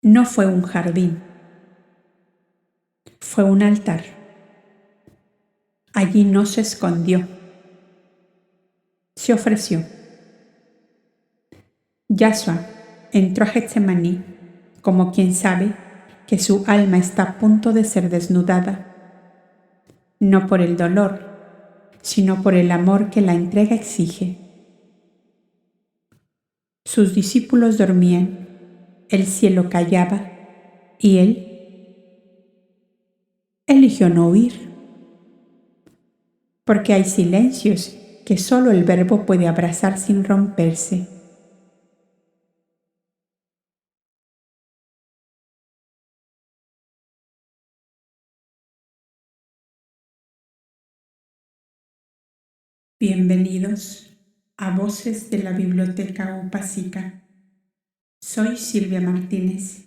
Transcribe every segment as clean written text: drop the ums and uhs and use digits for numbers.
no fue un jardín, fue un altar. Allí no se escondió, se ofreció. Yahshua entró a Getsemaní como quien sabe que su alma está a punto de ser desnudada, no por el dolor, sino por el amor que la entrega exige. Sus discípulos dormían, el cielo callaba y él eligió no huir, porque hay silencios que solo el verbo puede abrazar sin romperse. Bienvenidos a Voces de la Biblioteca Upasika. Soy Silvia Martínez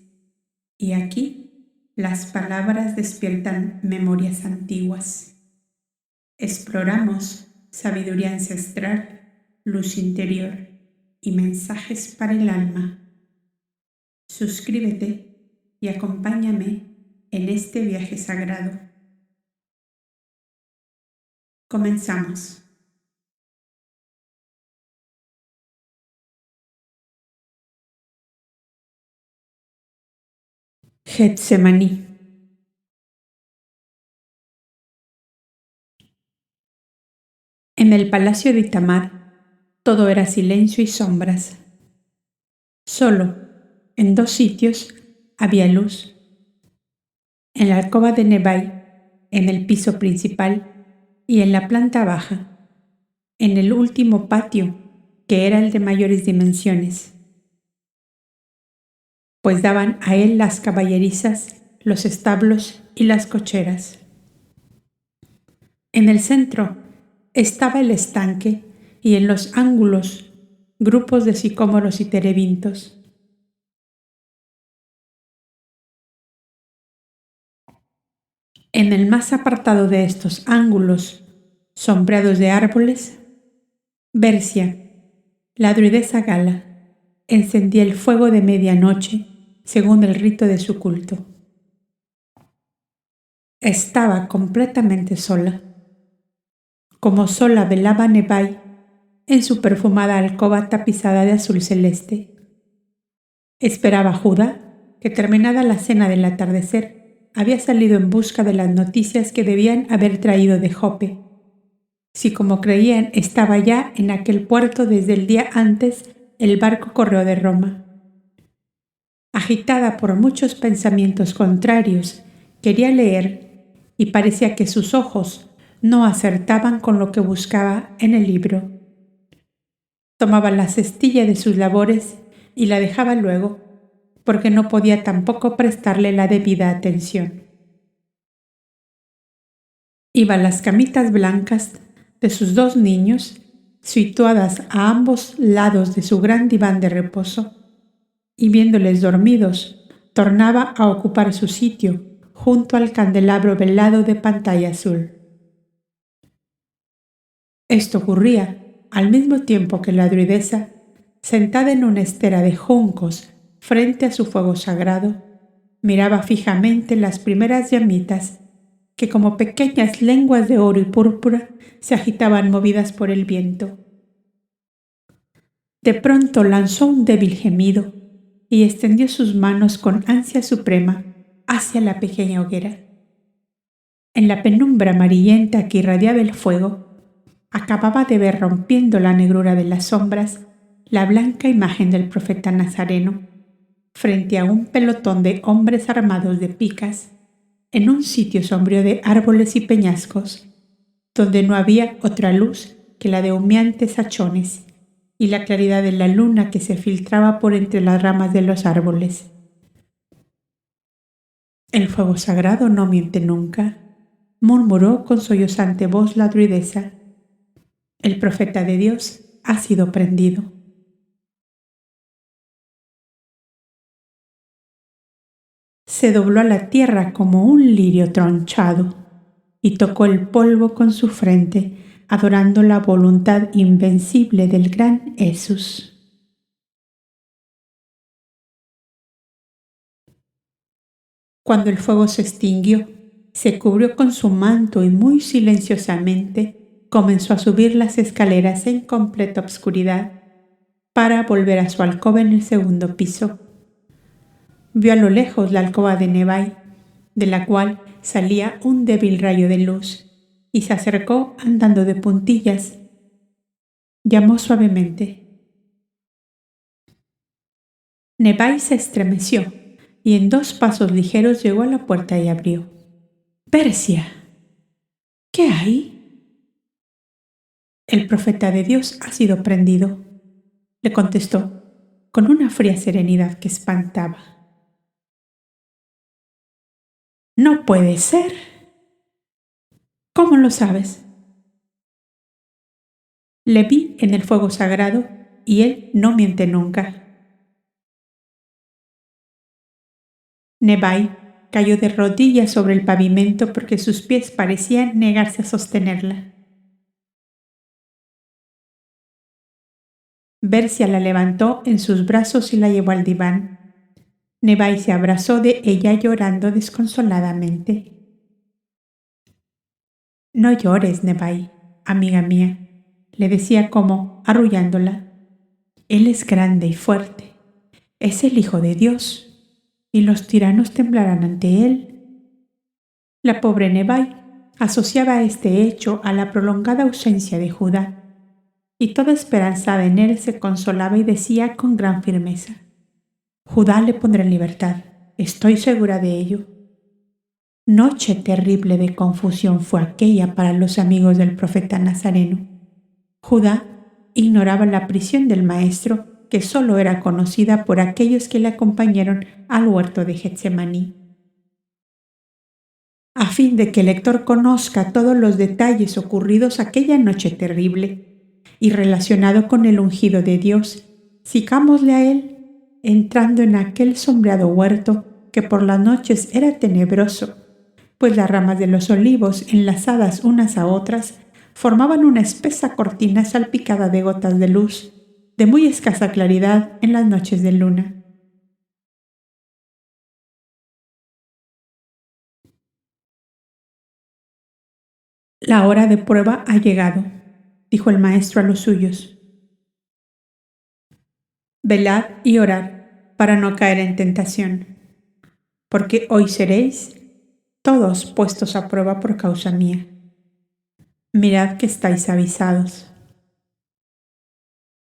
y aquí las palabras despiertan memorias antiguas. Exploramos sabiduría ancestral, luz interior y mensajes para el alma. Suscríbete y acompáñame en este viaje sagrado. Comenzamos. Getsemaní. En el palacio de Itamar todo era silencio y sombras. Solo en 2 sitios había luz. En la alcoba de Nebai, en el piso principal y en la planta baja, en el último patio, que era el de mayores dimensiones, pues daban a él las caballerizas, los establos y las cocheras. En el centro estaba el estanque y en los ángulos grupos de sicómoros y terebintos. En el más apartado de estos ángulos, sombreados de árboles, Bercia, la druidesa Gala, encendía el fuego de medianoche según el rito de su culto. Estaba completamente sola. Como sola velaba Nebai en su perfumada alcoba tapizada de azul celeste. Esperaba a Judá, que terminada la cena del atardecer, había salido en busca de las noticias que debían haber traído de Jope. Si como creían estaba ya en aquel puerto desde el día antes el barco correo de Roma. Agitada por muchos pensamientos contrarios, quería leer y parecía que sus ojos no acertaban con lo que buscaba en el libro. Tomaba la cestilla de sus labores y la dejaba luego, porque no podía tampoco prestarle la debida atención. Iba a las camitas blancas de sus 2 niños, situadas a ambos lados de su gran diván de reposo, y viéndoles dormidos, tornaba a ocupar su sitio junto al candelabro velado de pantalla azul. Esto ocurría al mismo tiempo que la druidesa, sentada en una estera de juncos frente a su fuego sagrado, miraba fijamente las primeras llamitas que como pequeñas lenguas de oro y púrpura se agitaban movidas por el viento. De pronto lanzó un débil gemido y extendió sus manos con ansia suprema hacia la pequeña hoguera. En la penumbra amarillenta que irradiaba el fuego, acababa de ver rompiendo la negrura de las sombras la blanca imagen del profeta Nazareno frente a un pelotón de hombres armados de picas en un sitio sombrío de árboles y peñascos, donde no había otra luz que la de humeantes hachones y la claridad de la luna que se filtraba por entre las ramas de los árboles. El fuego sagrado no miente nunca, murmuró con sollozante voz la druidesa. El profeta de Dios ha sido prendido. Se dobló a la tierra como un lirio tronchado y tocó el polvo con su frente, adorando la voluntad invencible del gran Jesús. Cuando el fuego se extinguió, se cubrió con su manto y muy silenciosamente comenzó a subir las escaleras en completa obscuridad para volver a su alcoba en el segundo piso. Vio a lo lejos la alcoba de Nebai, de la cual salía un débil rayo de luz, y se acercó andando de puntillas. Llamó suavemente. Nebai se estremeció y en 2 pasos ligeros llegó a la puerta y abrió. «Persia, ¿qué hay?» «El profeta de Dios ha sido prendido», le contestó con una fría serenidad que espantaba. «No puede ser». «¿Cómo lo sabes?» «Le vi en el fuego sagrado y él no miente nunca». Nebai cayó de rodillas sobre el pavimento porque sus pies parecían negarse a sostenerla. Persia la levantó en sus brazos y la llevó al diván. Nebai se abrazó de ella llorando desconsoladamente. «No llores, Nebai, amiga mía», le decía como arrullándola. «Él es grande y fuerte. Es el Hijo de Dios, y los tiranos temblarán ante él». La pobre Nebai asociaba este hecho a la prolongada ausencia de Judá, y toda esperanzada en él se consolaba y decía con gran firmeza: «Judá le pondrá en libertad, estoy segura de ello». Noche terrible de confusión fue aquella para los amigos del profeta Nazareno. Judá ignoraba la prisión del Maestro, que solo era conocida por aquellos que le acompañaron al huerto de Getsemaní. A fin de que el lector conozca todos los detalles ocurridos aquella noche terrible y relacionado con el ungido de Dios, sigámosle a él entrando en aquel sombreado huerto que por las noches era tenebroso, pues las ramas de los olivos, enlazadas unas a otras, formaban una espesa cortina salpicada de gotas de luz, de muy escasa claridad en las noches de luna. «La hora de prueba ha llegado», dijo el maestro a los suyos. «Velad y orad para no caer en tentación, porque hoy seréis todos puestos a prueba por causa mía. Mirad que estáis avisados.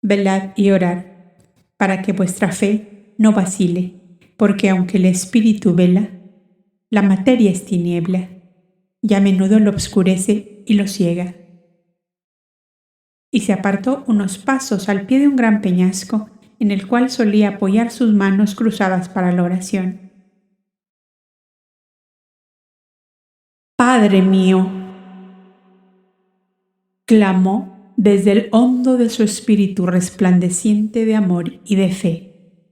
Velad y orad para que vuestra fe no vacile, porque aunque el espíritu vela, la materia es tiniebla, y a menudo lo obscurece y lo ciega». Y se apartó unos pasos al pie de un gran peñasco en el cual solía apoyar sus manos cruzadas para la oración. «Padre mío», clamó desde el hondo de su espíritu resplandeciente de amor y de fe.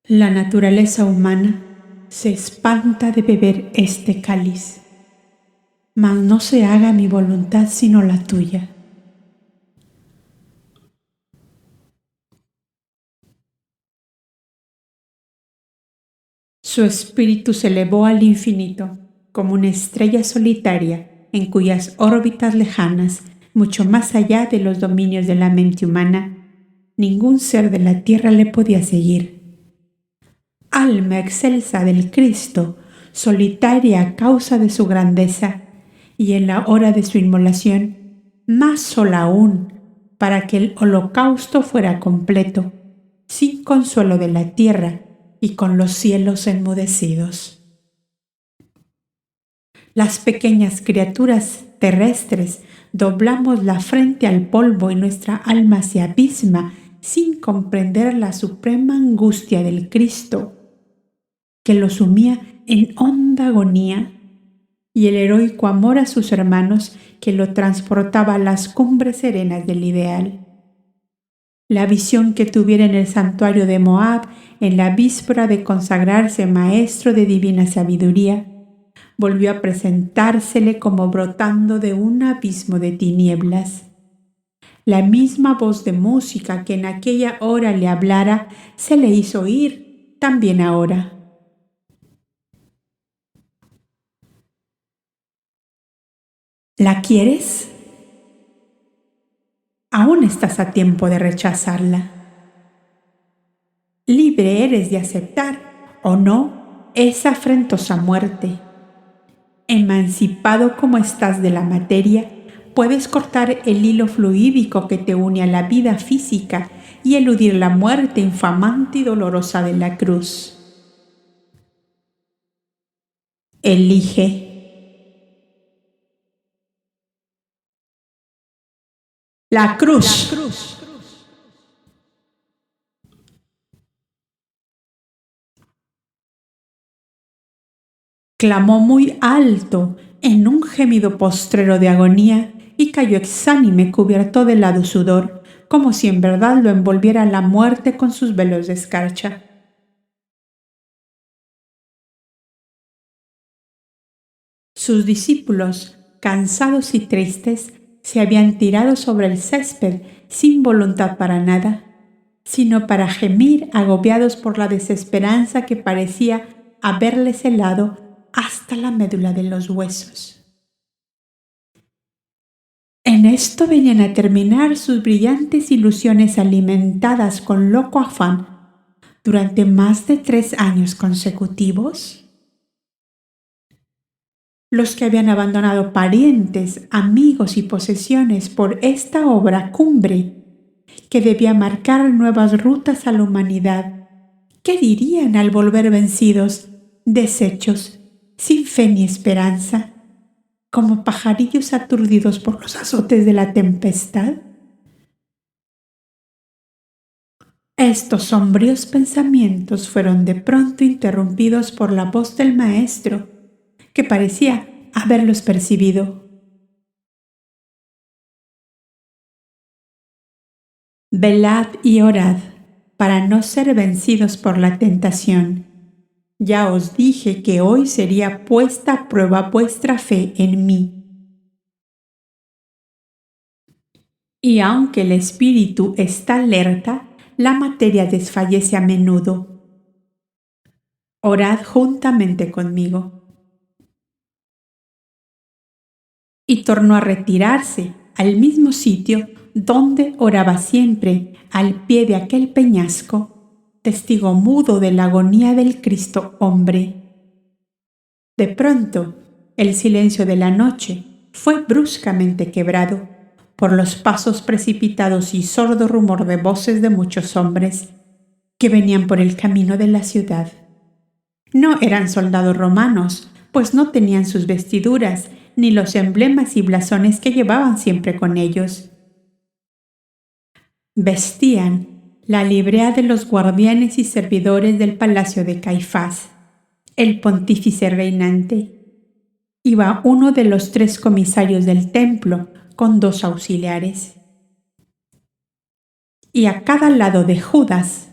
La naturaleza humana se espanta de beber este cáliz, mas no se haga mi voluntad sino la tuya. Su espíritu se elevó al infinito, como una estrella solitaria en cuyas órbitas lejanas, mucho más allá de los dominios de la mente humana, ningún ser de la tierra le podía seguir. Alma excelsa del Cristo, solitaria a causa de su grandeza, y en la hora de su inmolación, más sola aún, para que el holocausto fuera completo, sin consuelo de la tierra y con los cielos enmudecidos. Las pequeñas criaturas terrestres doblamos la frente al polvo y nuestra alma se abisma sin comprender la suprema angustia del Cristo, que lo sumía en honda agonía, y el heroico amor a sus hermanos que lo transportaba a las cumbres serenas del ideal. La visión que tuviera en el santuario de Moab en la víspera de consagrarse maestro de divina sabiduría, volvió a presentársele como brotando de un abismo de tinieblas. La misma voz de música que en aquella hora le hablara se le hizo oír también ahora. ¿La quieres? Aún estás a tiempo de rechazarla. Libre eres de aceptar o no esa afrentosa muerte. Emancipado como estás de la materia, puedes cortar el hilo fluídico que te une a la vida física y eludir la muerte infamante y dolorosa de la cruz. Elige. La cruz. Clamó muy alto en un gemido postrero de agonía y cayó exánime cubierto de helado sudor, como si en verdad lo envolviera la muerte con sus velos de escarcha. Sus discípulos, cansados y tristes, se habían tirado sobre el césped sin voluntad para nada, sino para gemir agobiados por la desesperanza que parecía haberles helado hasta la médula de los huesos. En esto venían a terminar sus brillantes ilusiones alimentadas con loco afán durante más de 3 años consecutivos. Los que habían abandonado parientes, amigos y posesiones por esta obra cumbre que debía marcar nuevas rutas a la humanidad, ¿qué dirían al volver vencidos, deshechos, sin fe ni esperanza, como pajarillos aturdidos por los azotes de la tempestad? Estos sombríos pensamientos fueron de pronto interrumpidos por la voz del maestro, que parecía haberlos percibido. Velad y orad para no ser vencidos por la tentación. Ya os dije que hoy sería puesta a prueba vuestra fe en mí. Y aunque el espíritu está alerta, la materia desfallece a menudo. Orad juntamente conmigo. Y tornó a retirarse al mismo sitio donde oraba siempre, al pie de aquel peñasco, testigo mudo de la agonía del Cristo hombre. De pronto, el silencio de la noche fue bruscamente quebrado por los pasos precipitados y sordo rumor de voces de muchos hombres que venían por el camino de la ciudad. No eran soldados romanos, pues no tenían sus vestiduras ni los emblemas y blasones que llevaban siempre con ellos. Vestían la librea de los guardianes y servidores del palacio de Caifás, el pontífice reinante. Iba uno de los 3 comisarios del templo con 2 auxiliares. Y a cada lado de Judas,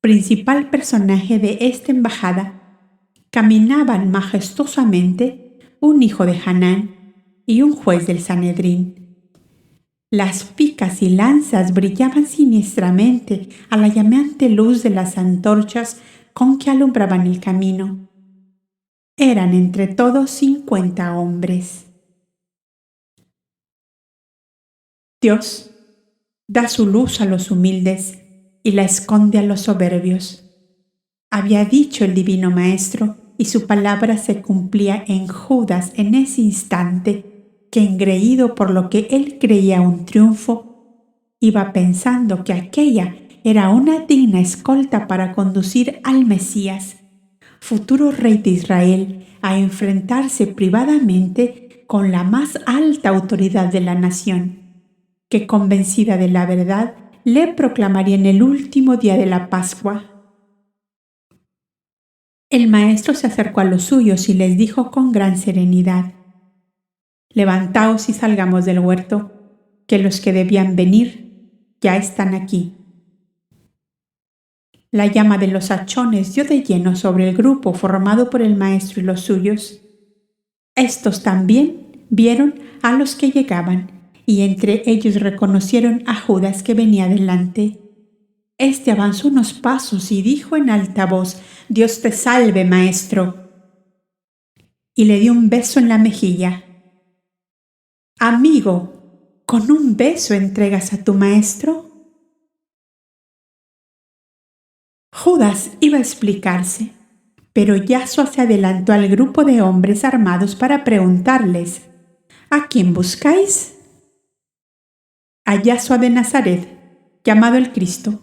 principal personaje de esta embajada, caminaban majestuosamente un hijo de Hanán y un juez del Sanedrín. Las picas y lanzas brillaban siniestramente a la llameante luz de las antorchas con que alumbraban el camino. Eran entre todos 50 hombres. Dios da su luz a los humildes y la esconde a los soberbios. Había dicho el divino maestro, y su palabra se cumplía en Judas en ese instante, que engreído por lo que él creía un triunfo, iba pensando que aquella era una digna escolta para conducir al Mesías, futuro rey de Israel, a enfrentarse privadamente con la más alta autoridad de la nación, que convencida de la verdad le proclamaría en el último día de la Pascua. El maestro se acercó a los suyos y les dijo con gran serenidad: «Levantaos y salgamos del huerto, que los que debían venir ya están aquí». La llama de los hachones dio de lleno sobre el grupo formado por el maestro y los suyos. Estos también vieron a los que llegaban y entre ellos reconocieron a Judas que venía delante. Este avanzó unos pasos y dijo en alta voz: «Dios te salve, maestro», y le dio un beso en la mejilla. «Amigo, ¿con un beso entregas a tu maestro?». Judas iba a explicarse, pero Yasua se adelantó al grupo de hombres armados para preguntarles: «¿A quién buscáis?». «A Yasua de Nazaret, llamado el Cristo»,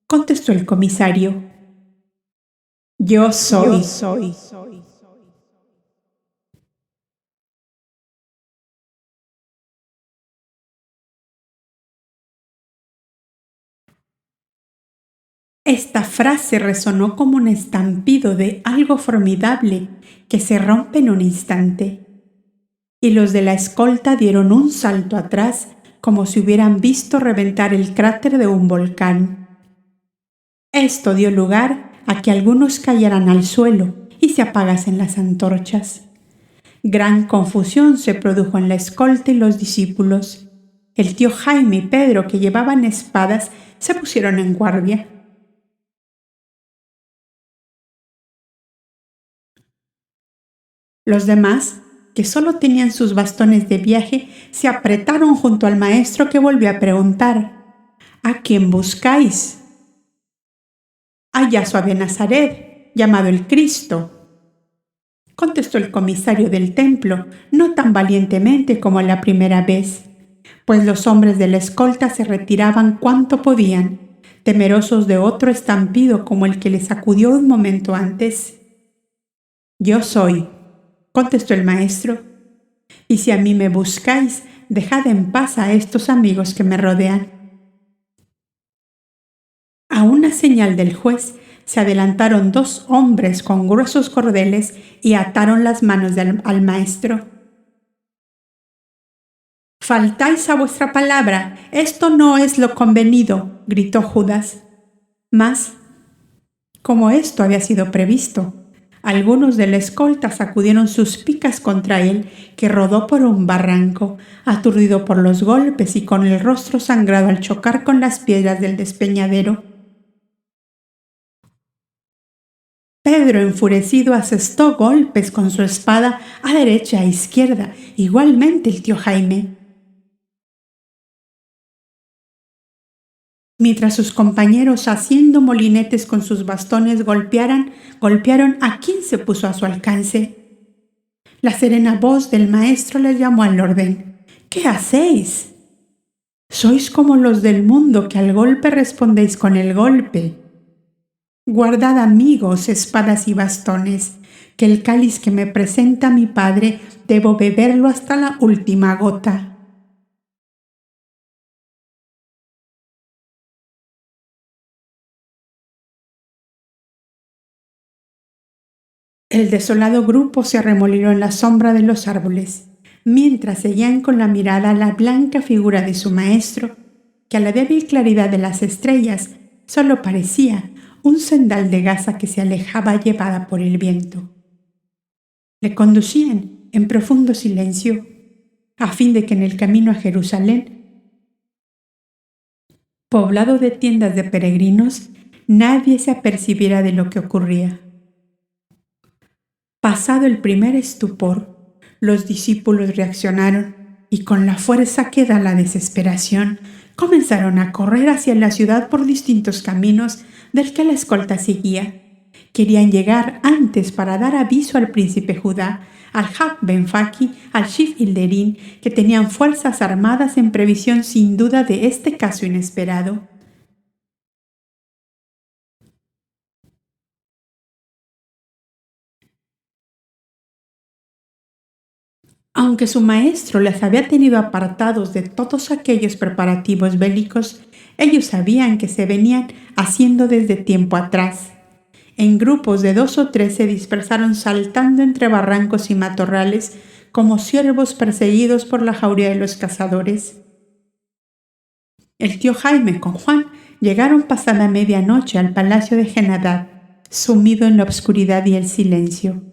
contestó el comisario. «Yo soy». Esta frase resonó como un estampido de algo formidable que se rompe en un instante, y los de la escolta dieron un salto atrás como si hubieran visto reventar el cráter de un volcán. Esto dio lugar a que algunos cayeran al suelo y se apagasen las antorchas. Gran confusión se produjo en la escolta y los discípulos. El tío Jaime y Pedro, que llevaban espadas, se pusieron en guardia. Los demás, que solo tenían sus bastones de viaje, se apretaron junto al maestro, que volvió a preguntar: «¿A quién buscáis?». «A Yasua de Nazaret, llamado el Cristo», contestó el comisario del templo, no tan valientemente como la primera vez, pues los hombres de la escolta se retiraban cuanto podían, temerosos de otro estampido como el que les sacudió un momento antes. «Yo soy», contestó el maestro, «y si a mí me buscáis, dejad en paz a estos amigos que me rodean». A una señal del juez, se adelantaron 2 hombres con gruesos cordeles y ataron las manos al maestro. «Faltáis a vuestra palabra, esto no es lo convenido», gritó Judas. Mas, como esto había sido previsto, algunos de la escolta sacudieron sus picas contra él, que rodó por un barranco, aturdido por los golpes y con el rostro sangrado al chocar con las piedras del despeñadero. Pedro, enfurecido, asestó golpes con su espada a derecha e izquierda, igualmente el tío Jaime. Mientras sus compañeros, haciendo molinetes con sus bastones, golpearon a quien se puso a su alcance. La serena voz del maestro les llamó al orden. «¿Qué hacéis? Sois como los del mundo, que al golpe respondéis con el golpe. Guardad, amigos, espadas y bastones, que el cáliz que me presenta mi padre debo beberlo hasta la última gota». El desolado grupo se arremolinó en la sombra de los árboles, mientras seguían con la mirada la blanca figura de su maestro, que a la débil claridad de las estrellas solo parecía un cendal de gasa que se alejaba llevada por el viento. Le conducían en profundo silencio, a fin de que en el camino a Jerusalén, poblado de tiendas de peregrinos, nadie se apercibiera de lo que ocurría. Pasado el primer estupor, los discípulos reaccionaron y, con la fuerza que da la desesperación, comenzaron a correr hacia la ciudad por distintos caminos del que la escolta seguía. Querían llegar antes para dar aviso al príncipe Judá, al Jab ben Faki, al Shif Hilderín, que tenían fuerzas armadas en previsión sin duda de este caso inesperado. Aunque su maestro les había tenido apartados de todos aquellos preparativos bélicos, ellos sabían que se venían haciendo desde tiempo atrás. En grupos de 2 o 3 se dispersaron saltando entre barrancos y matorrales como ciervos perseguidos por la jauría de los cazadores. El tío Jaime con Juan llegaron pasada medianoche al palacio de Genadad, sumido en la obscuridad y el silencio.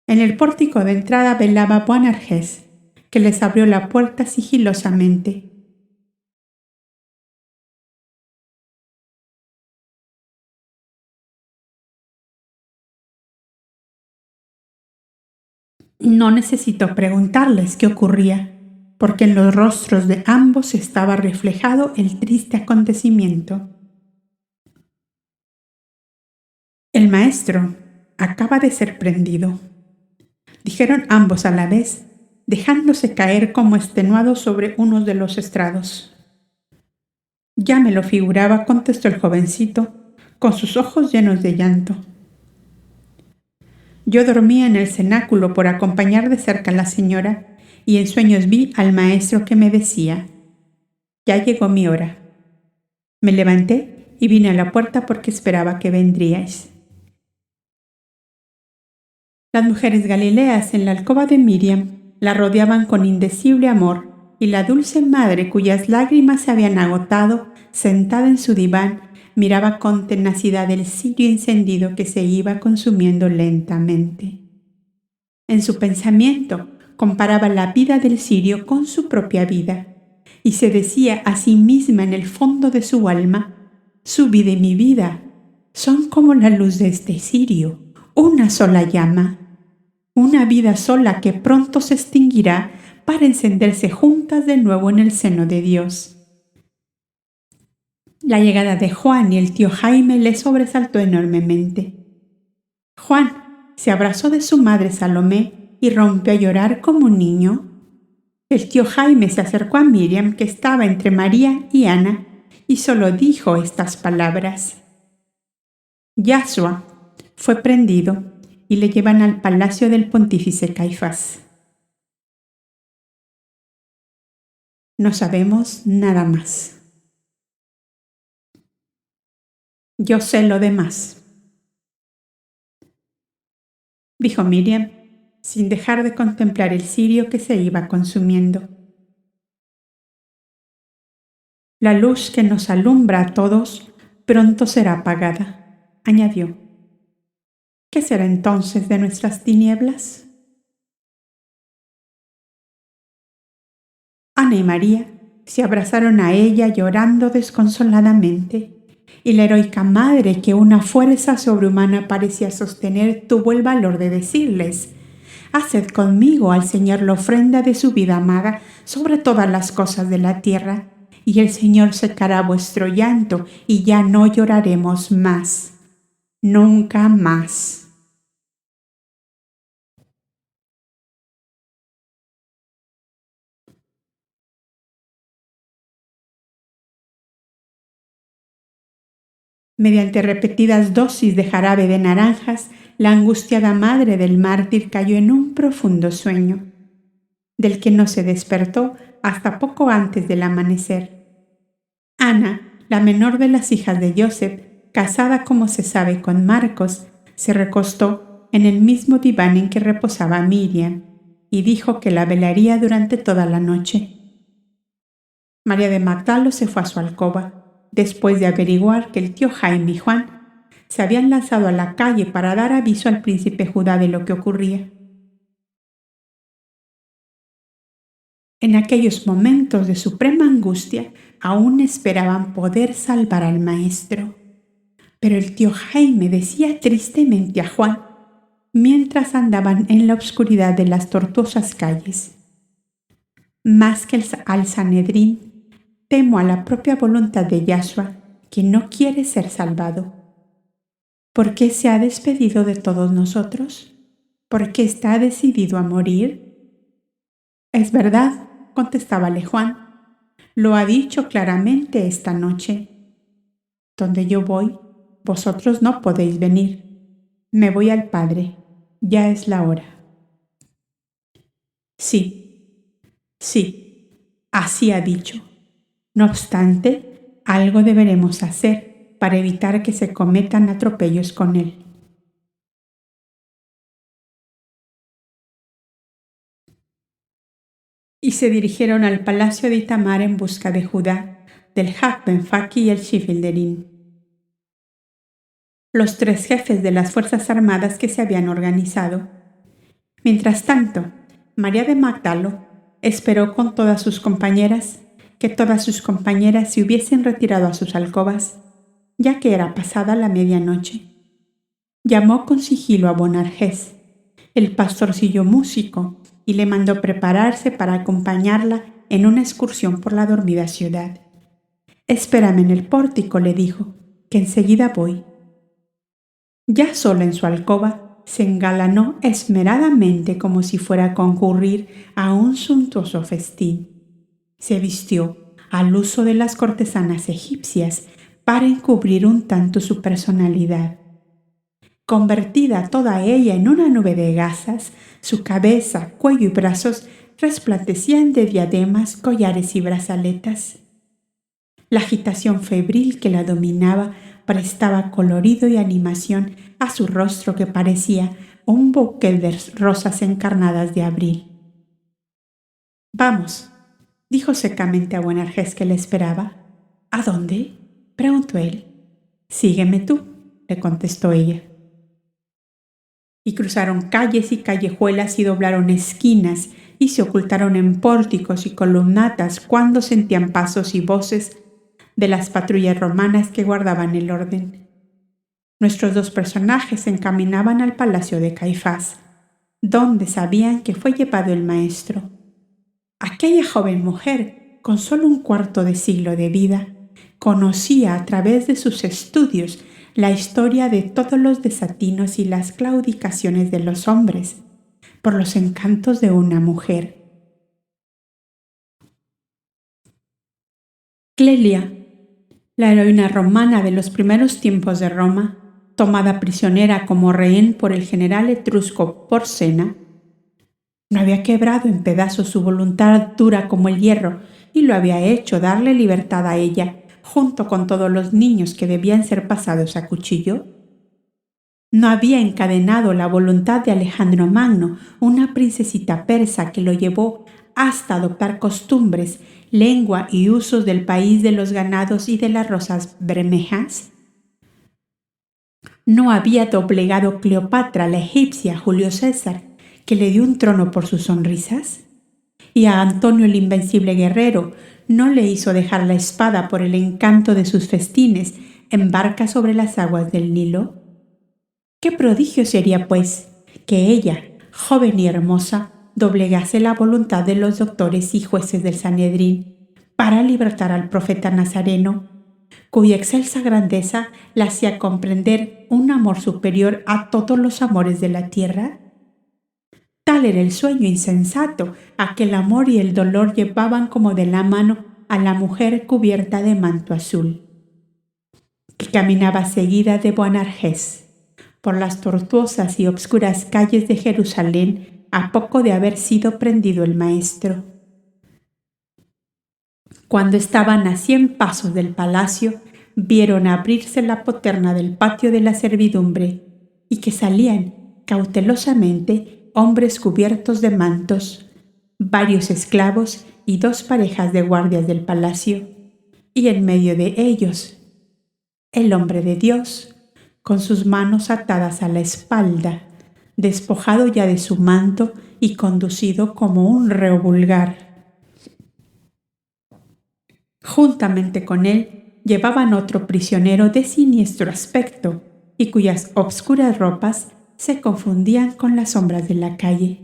En el pórtico de entrada velaba Boanerges, que les abrió la puerta sigilosamente. No necesito preguntarles qué ocurría, porque en los rostros de ambos estaba reflejado el triste acontecimiento. El maestro acaba de ser prendido, dijeron ambos a la vez, dejándose caer como extenuados sobre uno de los estrados. Ya me lo figuraba, contestó el jovencito, con sus ojos llenos de llanto. Yo dormía en el cenáculo por acompañar de cerca a la señora, y en sueños vi al maestro que me decía: ya llegó mi hora. Me levanté y vine a la puerta porque esperaba que vendríais. Las mujeres galileas en la alcoba de Miriam la rodeaban con indecible amor, y la dulce madre, cuyas lágrimas se habían agotado, sentada en su diván, miraba con tenacidad el cirio encendido que se iba consumiendo lentamente. En su pensamiento comparaba la vida del cirio con su propia vida, y se decía a sí misma en el fondo de su alma: su vida y mi vida son como la luz de este cirio, una sola llama, una vida sola que pronto se extinguirá para encenderse juntas de nuevo en el seno de Dios. La llegada de Juan y el tío Jaime le sobresaltó enormemente. Juan se abrazó de su madre Salomé y rompió a llorar como un niño. El tío Jaime se acercó a Miriam, que estaba entre María y Ana, y solo dijo estas palabras: Yahshua fue prendido y le llevan al palacio del pontífice Caifás. No sabemos nada más. Yo sé lo demás, dijo Miriam, sin dejar de contemplar el cirio que se iba consumiendo. La luz que nos alumbra a todos pronto será apagada, añadió. ¿Qué será entonces de nuestras tinieblas? Ana y María se abrazaron a ella llorando desconsoladamente, y la heroica madre, que una fuerza sobrehumana parecía sostener, tuvo el valor de decirles: haced conmigo al Señor la ofrenda de su vida amada sobre todas las cosas de la tierra, y el Señor secará vuestro llanto, y ya no lloraremos más, nunca más. Mediante repetidas dosis de jarabe de naranjas, la angustiada madre del mártir cayó en un profundo sueño, del que no se despertó hasta poco antes del amanecer. Ana, la menor de las hijas de Joseph, casada como se sabe con Marcos, se recostó en el mismo diván en que reposaba Miriam y dijo que la velaría durante toda la noche. María de Magdalo se fue a su alcoba, después de averiguar que el tío Jaime y Juan se habían lanzado a la calle para dar aviso al príncipe Judá de lo que ocurría. En aquellos momentos de suprema angustia, aún esperaban poder salvar al maestro. Pero el tío Jaime decía tristemente a Juan, mientras andaban en la oscuridad de las tortuosas calles: más que al Sanedrín, temo a la propia voluntad de Yahshua, que no quiere ser salvado. ¿Por qué se ha despedido de todos nosotros? ¿Por qué está decidido a morir? Es verdad, contestábale Juan, lo ha dicho claramente esta noche. Donde yo voy, vosotros no podéis venir. Me voy al Padre, ya es la hora. Sí, así ha dicho. No obstante, algo deberemos hacer para evitar que se cometan atropellos con él. Y se dirigieron al palacio de Itamar en busca de Judá, del Benfaki y el Shifilderim, los tres jefes de las fuerzas armadas que se habían organizado. Mientras tanto, María de Magdalo esperó con todas sus compañeras que todas sus compañeras se hubiesen retirado a sus alcobas, ya que era pasada la medianoche. Llamó con sigilo a Boanerges, el pastorcillo músico, y le mandó prepararse para acompañarla en una excursión por la dormida ciudad. «Espérame en el pórtico», le dijo, «que enseguida voy». Ya sola en su alcoba, se engalanó esmeradamente como si fuera a concurrir a un suntuoso festín. Se vistió al uso de las cortesanas egipcias para encubrir un tanto su personalidad. Convertida toda ella en una nube de gasas, su cabeza, cuello y brazos resplandecían de diademas, collares y brazaletas. La agitación febril que la dominaba prestaba colorido y animación a su rostro que parecía un bouquet de rosas encarnadas de abril. «Vamos», dijo secamente a Boanerges, que le esperaba. «¿A dónde?», preguntó él. «Sígueme tú», le contestó ella. Y cruzaron calles y callejuelas y doblaron esquinas y se ocultaron en pórticos y columnatas cuando sentían pasos y voces de las patrullas romanas que guardaban el orden. Nuestros dos personajes se encaminaban al palacio de Caifás, donde sabían que fue llevado el maestro. Aquella joven mujer, con solo un cuarto de siglo de vida, conocía a través de sus estudios la historia de todos los desatinos y las claudicaciones de los hombres por los encantos de una mujer. Clelia, la heroína romana de los primeros tiempos de Roma, tomada prisionera como rehén por el general etrusco Porsena, no había quebrado en pedazos su voluntad dura como el hierro y lo había hecho darle libertad a ella, junto con todos los niños que debían ser pasados a cuchillo. No había encadenado la voluntad de Alejandro Magno, una princesita persa que lo llevó hasta adoptar costumbres, lengua y usos del país de los ganados y de las rosas bermejas. No había doblegado Cleopatra, la egipcia, a Julio César, que le dio un trono por sus sonrisas. Y a Antonio el invencible guerrero no le hizo dejar la espada por el encanto de sus festines en barca sobre las aguas del Nilo. Qué prodigio sería, pues, que ella, joven y hermosa, doblegase la voluntad de los doctores y jueces del Sanedrín para libertar al profeta Nazareno, cuya excelsa grandeza la hacía comprender un amor superior a todos los amores de la tierra. Tal era el sueño insensato a que el amor y el dolor llevaban como de la mano a la mujer cubierta de manto azul, que caminaba seguida de Boanerges por las tortuosas y obscuras calles de Jerusalén a poco de haber sido prendido el maestro. Cuando estaban a 100 pasos del palacio, vieron abrirse la poterna del patio de la servidumbre y que salían cautelosamente hombres cubiertos de mantos, varios esclavos y 2 parejas de guardias del palacio, y en medio de ellos el hombre de Dios, con sus manos atadas a la espalda, despojado ya de su manto y conducido como un reo vulgar. Juntamente con él llevaban otro prisionero de siniestro aspecto y cuyas obscuras ropas se confundían con las sombras de la calle.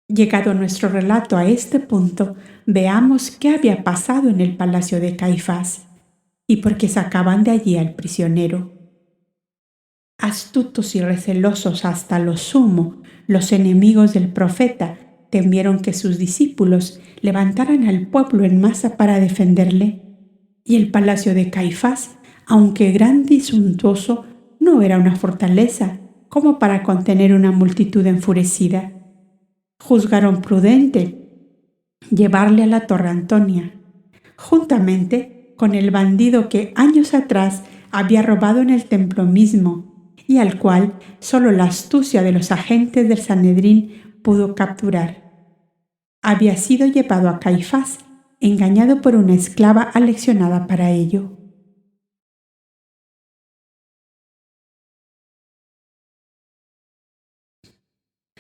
Llegado nuestro relato a este punto, veamos qué había pasado en el palacio de Caifás y por qué sacaban de allí al prisionero. Astutos y recelosos hasta lo sumo, los enemigos del profeta temieron que sus discípulos levantaran al pueblo en masa para defenderle, y el palacio de Caifás, aunque grande y suntuoso, no era una fortaleza como para contener una multitud enfurecida. Juzgaron prudente llevarle a la Torre Antonia, juntamente con el bandido que años atrás había robado en el templo mismo y al cual solo la astucia de los agentes del Sanedrín pudo capturar. Había sido llevado a Caifás, engañado por una esclava aleccionada para ello.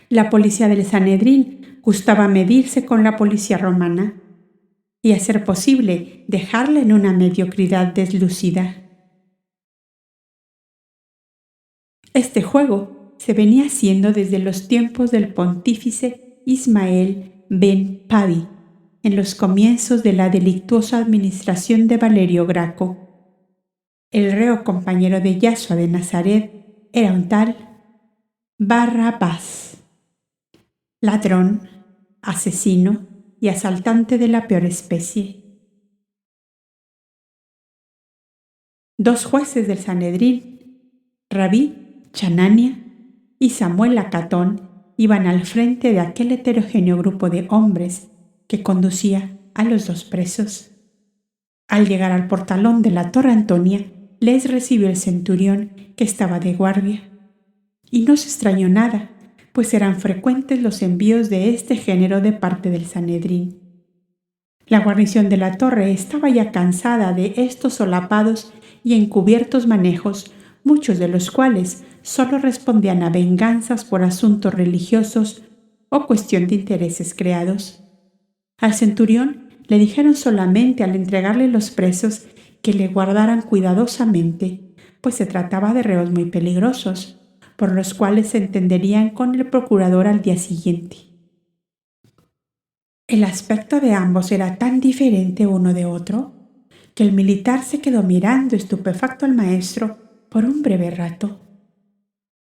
La policía del Sanedrín gustaba medirse con la policía romana y, a ser posible, dejarla en una mediocridad deslucida. Este juego se venía haciendo desde los tiempos del pontífice Ismael ben Padi, en los comienzos de la delictuosa administración de Valerio Graco. El reo compañero de Yasua de Nazaret era un tal Barrabás, ladrón, asesino y asaltante de la peor especie. Dos jueces del Sanedrín, Rabí Chanania y Samuel Acatón, iban al frente de aquel heterogéneo grupo de hombres que conducía a los dos presos. Al llegar al portalón de la Torre Antonia, les recibió el centurión, que estaba de guardia. Y no se extrañó nada, pues eran frecuentes los envíos de este género de parte del Sanedrín. La guarnición de la torre estaba ya cansada de estos solapados y encubiertos manejos, muchos de los cuales solo respondían a venganzas por asuntos religiosos o cuestión de intereses creados. Al centurión le dijeron solamente, al entregarle los presos, que le guardaran cuidadosamente, pues se trataba de reos muy peligrosos, por los cuales se entenderían con el procurador al día siguiente. El aspecto de ambos era tan diferente uno de otro que el militar se quedó mirando estupefacto al maestro por un breve rato.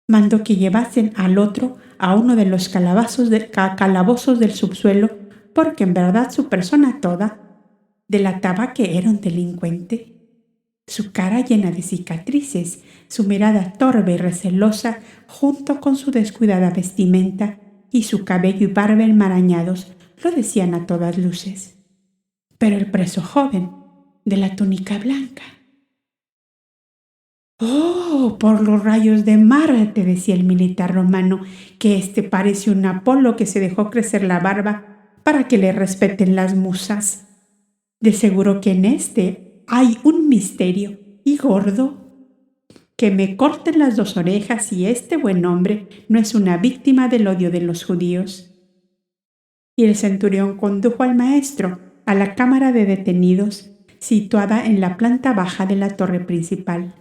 Mandó que llevasen al otro a uno de los calabozos del subsuelo, porque en verdad su persona toda delataba que era un delincuente. Su cara llena de cicatrices, su mirada torpe y recelosa, junto con su descuidada vestimenta y su cabello y barba enmarañados, lo decían a todas luces. Pero el preso joven, de la túnica blanca. «¡Oh, por los rayos de Marte!», decía el militar romano, «que este parece un Apolo que se dejó crecer la barba para que le respeten las musas. De seguro que en este hay un misterio, y gordo. Que me corten las dos orejas si este buen hombre no es una víctima del odio de los judíos». Y el centurión condujo al maestro a la cámara de detenidos, situada en la planta baja de la torre principal.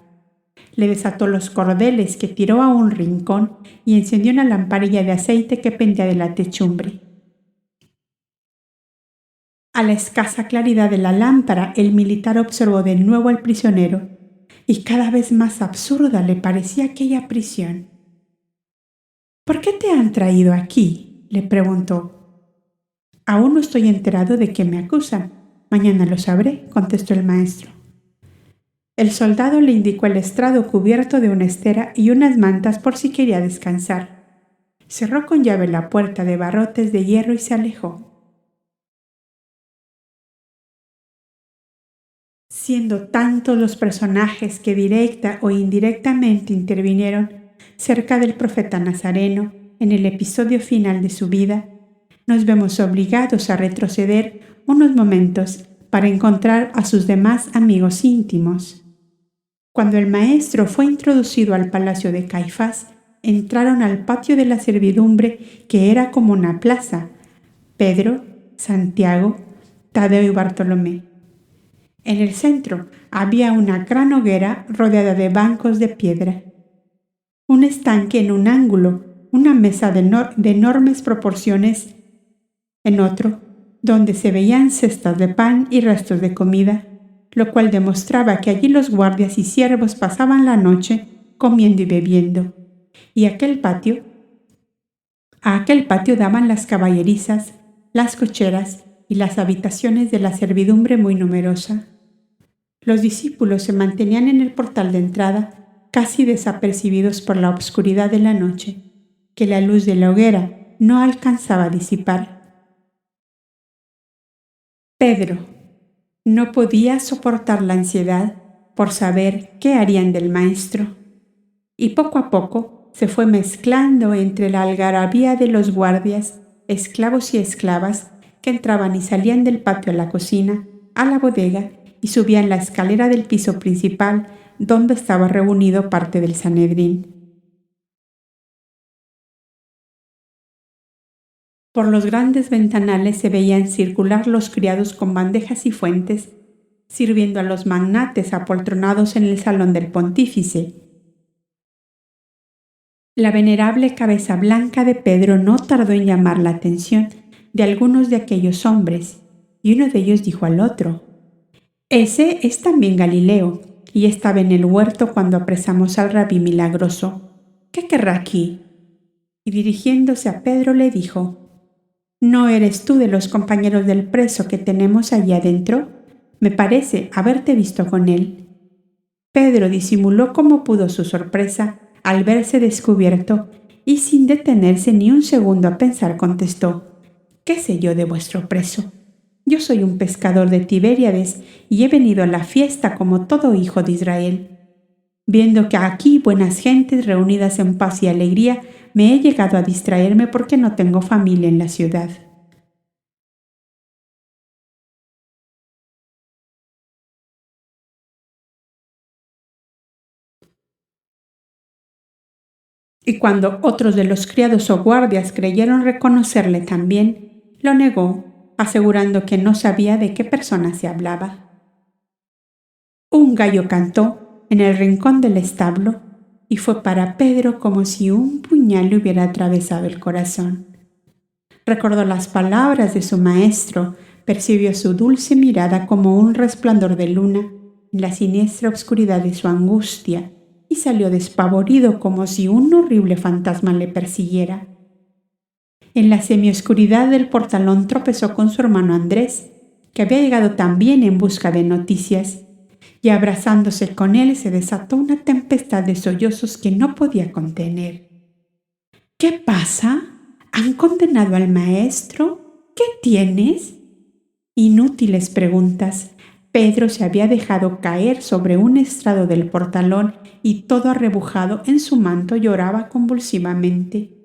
Le desató los cordeles que tiró a un rincón y encendió una lamparilla de aceite que pendía de la techumbre. A la escasa claridad de la lámpara, el militar observó de nuevo al prisionero, y cada vez más absurda le parecía aquella prisión. «¿Por qué te han traído aquí?», le preguntó. «Aún no estoy enterado de qué me acusan. Mañana lo sabré», contestó el maestro. El soldado le indicó el estrado cubierto de una estera y unas mantas por si quería descansar. Cerró con llave la puerta de barrotes de hierro y se alejó. Siendo tantos los personajes que directa o indirectamente intervinieron cerca del profeta Nazareno en el episodio final de su vida, nos vemos obligados a retroceder unos momentos para encontrar a sus demás amigos íntimos. Cuando el maestro fue introducido al palacio de Caifás, entraron al patio de la servidumbre, que era como una plaza: Pedro, Santiago, Tadeo y Bartolomé. En el centro había una gran hoguera rodeada de bancos de piedra, un estanque en un ángulo, una mesa de enormes proporciones en otro, donde se veían cestas de pan y restos de comida, lo cual demostraba que allí los guardias y siervos pasaban la noche comiendo y bebiendo. Y a aquel patio daban las caballerizas, las cocheras y las habitaciones de la servidumbre muy numerosa. Los discípulos se mantenían en el portal de entrada, casi desapercibidos por la obscuridad de la noche, que la luz de la hoguera no alcanzaba a disipar. Pedro no podía soportar la ansiedad por saber qué harían del maestro, y poco a poco se fue mezclando entre la algarabía de los guardias, esclavos y esclavas que entraban y salían del patio a la cocina, a la bodega, y subían la escalera del piso principal, donde estaba reunido parte del Sanedrín. Por los grandes ventanales se veían circular los criados con bandejas y fuentes, sirviendo a los magnates apoltronados en el salón del pontífice. La venerable cabeza blanca de Pedro no tardó en llamar la atención de algunos de aquellos hombres, y uno de ellos dijo al otro: «Ese es también Galileo, y estaba en el huerto cuando apresamos al rabí milagroso. ¿Qué querrá aquí?». Y dirigiéndose a Pedro le dijo: «¿No eres tú de los compañeros del preso que tenemos allí adentro? Me parece haberte visto con él». Pedro disimuló como pudo su sorpresa al verse descubierto y sin detenerse ni un segundo a pensar contestó: «¿Qué sé yo de vuestro preso? Yo soy un pescador de Tiberíades y he venido a la fiesta como todo hijo de Israel. Viendo que aquí buenas gentes reunidas en paz y alegría, me he llegado a distraerme porque no tengo familia en la ciudad». Y cuando otros de los criados o guardias creyeron reconocerle también, lo negó, asegurando que no sabía de qué persona se hablaba. Un gallo cantó en el rincón del establo y fue para Pedro como si un puñal le hubiera atravesado el corazón. Recordó las palabras de su maestro, percibió su dulce mirada como un resplandor de luna en la siniestra oscuridad de su angustia y salió despavorido como si un horrible fantasma le persiguiera. En la semioscuridad del portalón tropezó con su hermano Andrés, que había llegado también en busca de noticias, y abrazándose con él se desató una tempestad de sollozos que no podía contener. «¿Qué pasa? ¿Han condenado al maestro? ¿Qué tienes?». Inútiles preguntas. Pedro se había dejado caer sobre un estrado del portalón y todo arrebujado en su manto lloraba convulsivamente.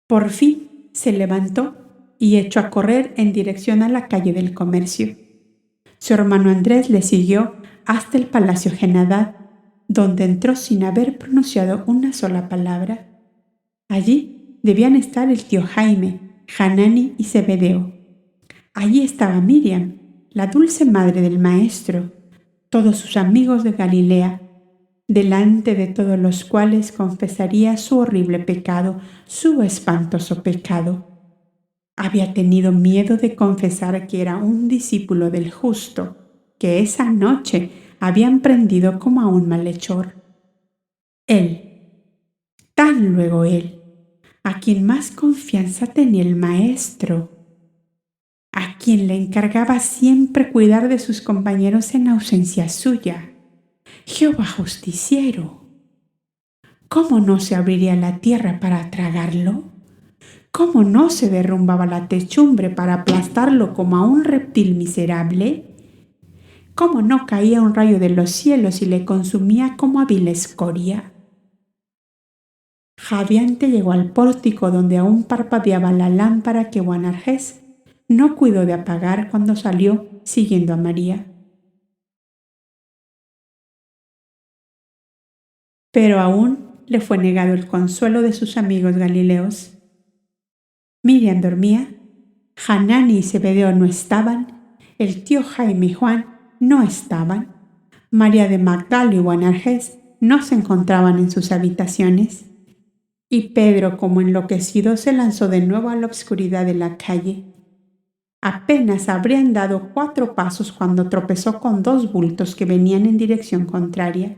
Por fin se levantó y echó a correr en dirección a la calle del comercio. Su hermano Andrés le siguió hasta el Palacio Genadad, donde entró sin haber pronunciado una sola palabra. Allí debían estar el tío Jaime, Hanani y Zebedeo. Allí estaba Miriam, la dulce madre del maestro, todos sus amigos de Galilea, delante de todos los cuales confesaría su horrible pecado, su espantoso pecado. Había tenido miedo de confesar que era un discípulo del justo, que esa noche habían prendido como a un malhechor. Él, tan luego él, a quien más confianza tenía el maestro, a quien le encargaba siempre cuidar de sus compañeros en ausencia suya. Jehová justiciero. ¿Cómo no se abriría la tierra para tragarlo? ¿Cómo no se derrumbaba la techumbre para aplastarlo como a un reptil miserable? ¿Cómo no caía un rayo de los cielos y le consumía como a vil escoria? Jadeante llegó al pórtico donde aún parpadeaba la lámpara que Boanerges no cuidó de apagar cuando salió siguiendo a María. Pero aún le fue negado el consuelo de sus amigos galileos. Miriam dormía, Hanani y Zebedeo no estaban, el tío Jaime y Juan no estaban, María de Magdala y Boanerges no se encontraban en sus habitaciones, y Pedro, como enloquecido, se lanzó de nuevo a la oscuridad de la calle. Apenas habrían dado 4 pasos cuando tropezó con 2 bultos que venían en dirección contraria.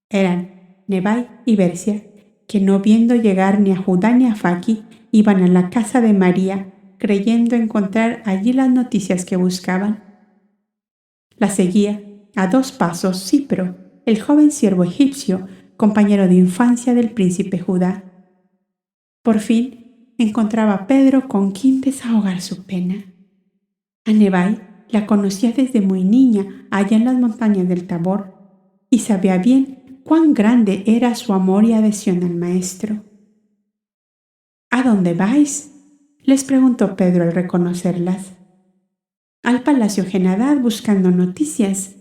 Eran Nebai y Bercia, que no viendo llegar ni a Judá ni a Faki, iban a la casa de María, creyendo encontrar allí las noticias que buscaban. La seguía, a 2 pasos, Cipro, el joven siervo egipcio, compañero de infancia del príncipe Judá. Por fin encontraba a Pedro con quien desahogar su pena. A Nebai la conocía desde muy niña allá en las montañas del Tabor y sabía bien cuán grande era su amor y adhesión al maestro. «¿A dónde vais?», les preguntó Pedro al reconocerlas. «Al Palacio Genadad buscando noticias.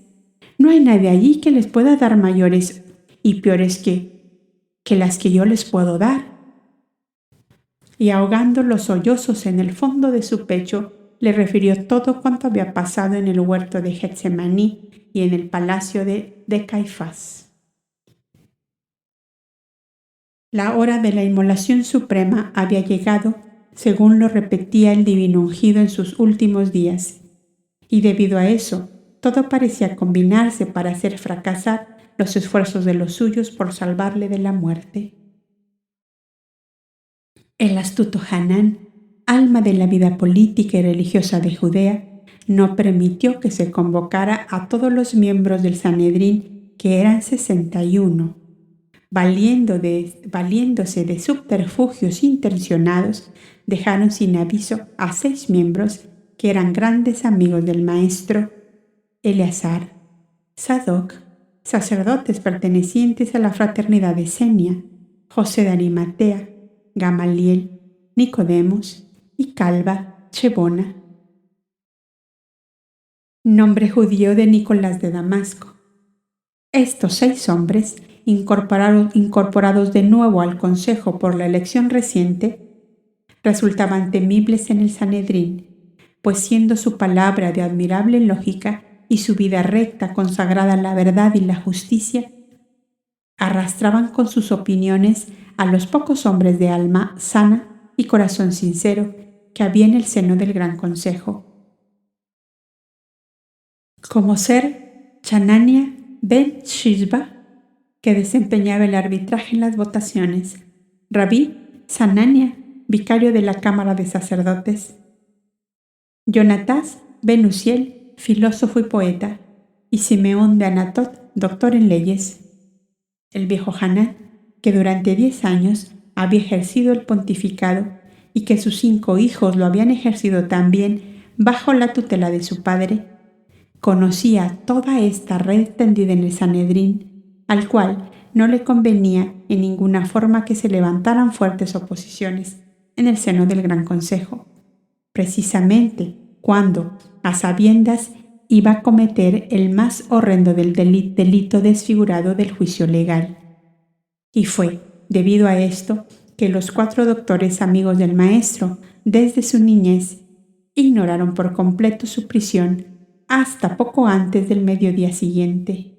No hay nadie allí que les pueda dar mayores y peores que las que yo les puedo dar. Y ahogando los sollozos en el fondo de su pecho, le refirió todo cuanto había pasado en el huerto de Getsemaní y en el palacio de Caifás. La hora de la inmolación suprema había llegado, según lo repetía el divino ungido en sus últimos días, y debido a eso, todo parecía combinarse para hacer fracasar los esfuerzos de los suyos por salvarle de la muerte. El astuto Hanán, alma de la vida política y religiosa de Judea, no permitió que se convocara a todos los miembros del Sanedrín, que eran 61. Valiéndose de subterfugios intencionados, dejaron sin aviso a 6 miembros que eran grandes amigos del maestro: Eleazar, Sadoc, sacerdotes pertenecientes a la fraternidad de Senia, José de Arimatea, Gamaliel, Nicodemos y Calva Chebona. Nombre judío de Nicolás de Damasco. Estos 6 hombres, incorporados de nuevo al consejo por la elección reciente, resultaban temibles en el Sanedrín, pues siendo su palabra de admirable lógica y su vida recta consagrada a la verdad y la justicia, arrastraban con sus opiniones a los pocos hombres de alma sana y corazón sincero que había en el seno del gran consejo, como ser Chanania ben Shishba, que desempeñaba el arbitraje en las votaciones, Rabí Sanania, vicario de la Cámara de Sacerdotes, Jonatás ben Uziel, filósofo y poeta, y Simeón de Anatot, doctor en leyes. El viejo Hanán, que durante 10 años había ejercido el pontificado y que sus 5 hijos lo habían ejercido también bajo la tutela de su padre, conocía toda esta red tendida en el Sanedrín, al cual no le convenía en ninguna forma que se levantaran fuertes oposiciones en el seno del Gran Consejo, precisamente cuando, a sabiendas, iba a cometer el más horrendo del delito desfigurado del juicio legal. Y fue debido a esto que los 4 doctores amigos del maestro, desde su niñez, ignoraron por completo su prisión hasta poco antes del mediodía siguiente.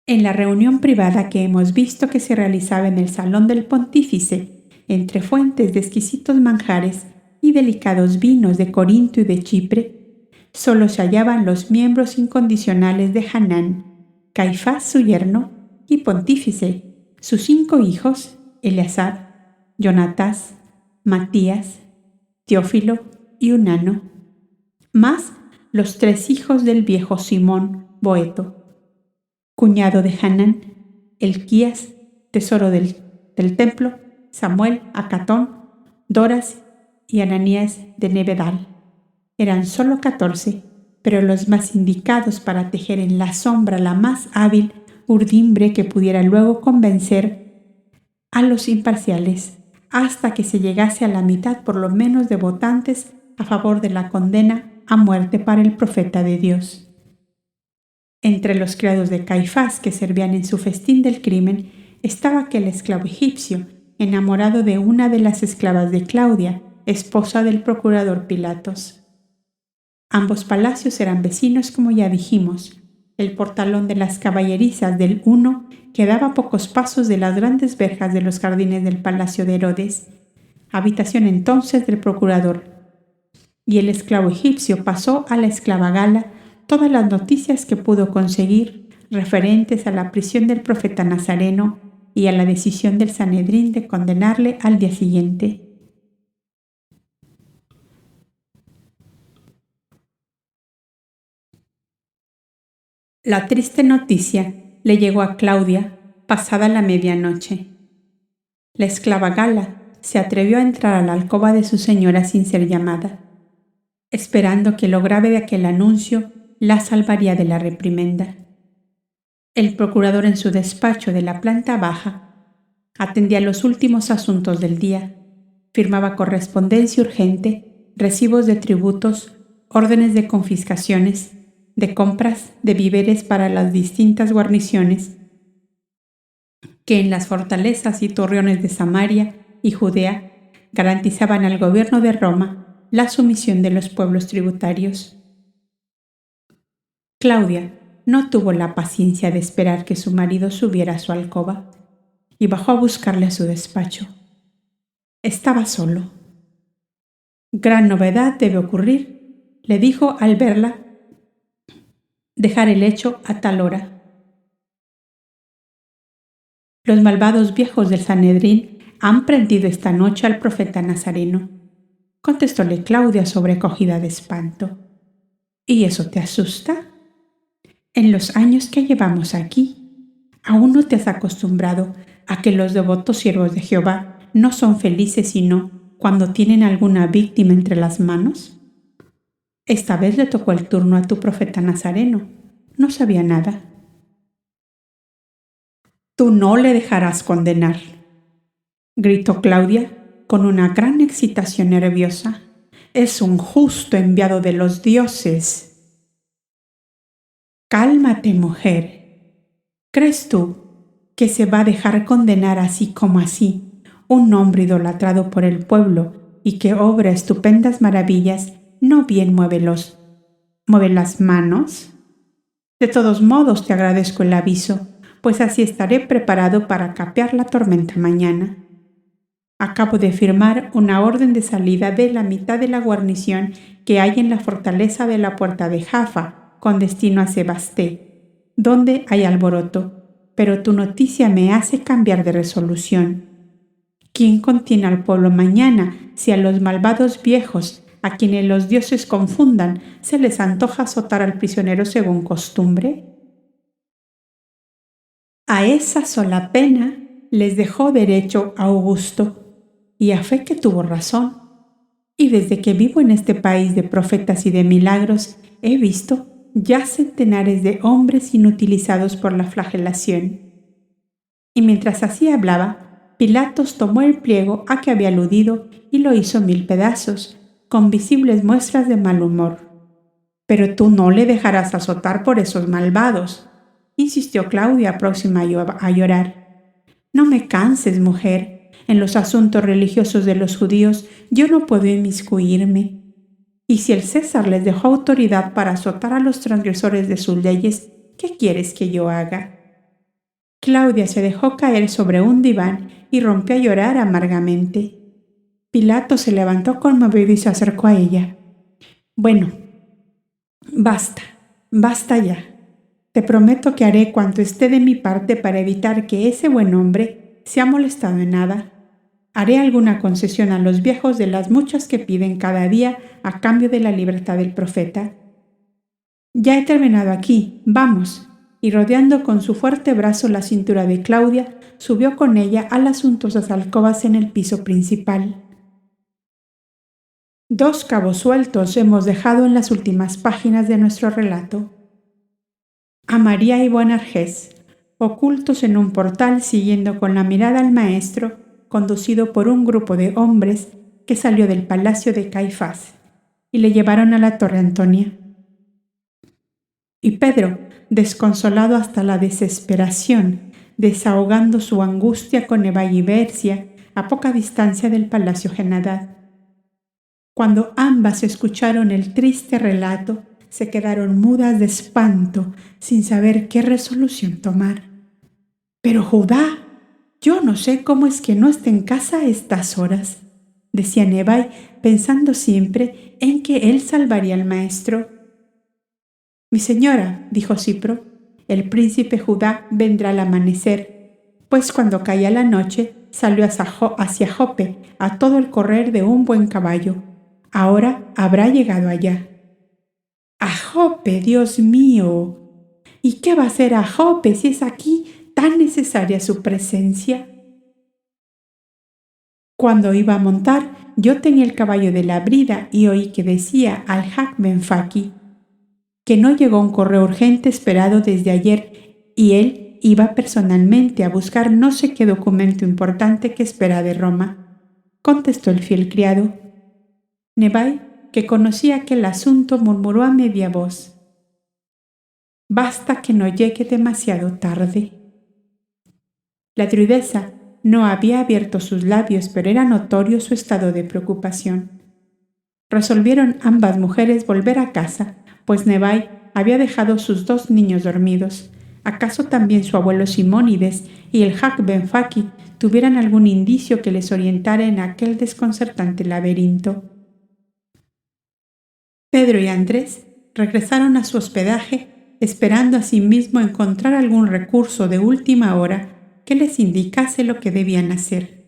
En la reunión privada que hemos visto que se realizaba en el salón del pontífice, entre fuentes de exquisitos manjares y delicados vinos de Corinto y de Chipre, solo se hallaban los miembros incondicionales de Hanán, Caifás su yerno y pontífice, sus 5 hijos, Eleazar, Jonatás, Matías, Teófilo y Unano, más los 3 hijos del viejo Simón Boeto, cuñado de Hanán, Elquías, tesoro del templo, Samuel, Acatón, Doras y Ananías de Nebedal. Eran solo 14, pero los más indicados para tejer en la sombra la más hábil urdimbre que pudiera luego convencer a los imparciales, hasta que se llegase a la mitad por lo menos de votantes a favor de la condena a muerte para el profeta de Dios. Entre los criados de Caifás que servían en su festín del crimen estaba aquel esclavo egipcio, enamorado de una de las esclavas de Claudia, esposa del procurador Pilatos. Ambos palacios eran vecinos, como ya dijimos. El portalón de las caballerizas del uno quedaba a pocos pasos de las grandes verjas de los jardines del palacio de Herodes, habitación entonces del procurador. Y el esclavo egipcio pasó a la esclava gala todas las noticias que pudo conseguir referentes a la prisión del profeta Nazareno y a la decisión del Sanedrín de condenarle al día siguiente. La triste noticia le llegó a Claudia pasada la medianoche. La esclava Gala se atrevió a entrar a la alcoba de su señora sin ser llamada, esperando que lo grave de aquel anuncio la salvaría de la reprimenda. El procurador en su despacho de la planta baja atendía los últimos asuntos del día, firmaba correspondencia urgente, recibos de tributos, órdenes de confiscaciones, de compras de víveres para las distintas guarniciones que en las fortalezas y torreones de Samaria y Judea garantizaban al gobierno de Roma la sumisión de los pueblos tributarios. Claudia no tuvo la paciencia de esperar que su marido subiera a su alcoba y bajó a buscarle a su despacho. Estaba solo. Gran novedad debe ocurrir, le dijo al verla dejar el lecho a tal hora. Los malvados viejos del Sanedrín han prendido esta noche al profeta Nazareno, contestóle Claudia sobrecogida de espanto. ¿Y eso te asusta? En los años que llevamos aquí, ¿aún no te has acostumbrado a que los devotos siervos de Jehová no son felices sino cuando tienen alguna víctima entre las manos? Esta vez le tocó el turno a tu profeta Nazareno. No sabía nada. Tú no le dejarás condenar, gritó Claudia con una gran excitación nerviosa. Es un justo enviado de los dioses. Cálmate, mujer. ¿Crees tú que se va a dejar condenar así como así un hombre idolatrado por el pueblo y que obra estupendas maravillas no bien mueve las manos? De todos modos te agradezco el aviso, pues así estaré preparado para capear la tormenta mañana. Acabo de firmar una orden de salida de la mitad de la guarnición que hay en la fortaleza de la puerta de Jaffa, con destino a Sebasté, donde hay alboroto, pero tu noticia me hace cambiar de resolución. ¿Quién contiene al pueblo mañana si a los malvados viejos, a quienes los dioses confundan, se les antoja azotar al prisionero según costumbre? A esa sola pena les dejó derecho Augusto, y a fe que tuvo razón. Y desde que vivo en este país de profetas y de milagros, he visto ya centenares de hombres inutilizados por la flagelación. Y mientras así hablaba, Pilatos tomó el pliego a que había aludido y lo hizo 1000 pedazos, con visibles muestras de mal humor. Pero tú no le dejarás azotar por esos malvados, insistió Claudia, próxima a llorar. No me canses, mujer. En los asuntos religiosos de los judíos yo no puedo inmiscuirme. Y si el César les dejó autoridad para azotar a los transgresores de sus leyes, ¿qué quieres que yo haga? Claudia se dejó caer sobre un diván y rompió a llorar amargamente. Pilato se levantó conmovido y se acercó a ella. Bueno, basta ya. Te prometo que haré cuanto esté de mi parte para evitar que ese buen hombre sea molestado en nada. Haré alguna concesión a los viejos de las muchas que piden cada día a cambio de la libertad del profeta. Ya he terminado aquí, vamos. Y rodeando con su fuerte brazo la cintura de Claudia, subió con ella a las suntuosas alcobas en el piso principal. 2 cabos sueltos hemos dejado en las últimas páginas de nuestro relato. A María y Boanerges, ocultos en un portal siguiendo con la mirada al maestro, conducido por un grupo de hombres que salió del palacio de Caifás, y le llevaron a la Torre Antonia. Y Pedro, desconsolado hasta la desesperación, desahogando su angustia con Eva y Bercia, a poca distancia del palacio Genadad. Cuando ambas escucharon el triste relato, se quedaron mudas de espanto, sin saber qué resolución tomar. Pero Judá, yo no sé cómo es que no está en casa a estas horas, decía Nebai, pensando siempre en que él salvaría al maestro. Mi señora, dijo Cipro, el príncipe Judá vendrá al amanecer, pues cuando caía la noche salió hacia Jope a todo el correr de un buen caballo. Ahora habrá llegado allá. ¡A Jope, Dios mío! ¿Y qué va a hacer a Jope si es aquí tan necesaria su presencia? Cuando iba a montar, yo tenía el caballo de la brida y oí que decía al Benfaki que no llegó un correo urgente esperado desde ayer y él iba personalmente a buscar no sé qué documento importante que espera de Roma, contestó el fiel criado. Nebai, que conocía aquel asunto, murmuró a media voz: Basta que no llegue demasiado tarde. La druidesa no había abierto sus labios, pero era notorio su estado de preocupación. Resolvieron ambas mujeres volver a casa, pues Nebai había dejado sus 2 niños dormidos. ¿Acaso también su abuelo Simónides y el Hak Ben Faki tuvieran algún indicio que les orientara en aquel desconcertante laberinto? Pedro y Andrés regresaron a su hospedaje, esperando asimismo encontrar algún recurso de última hora que les indicase lo que debían hacer.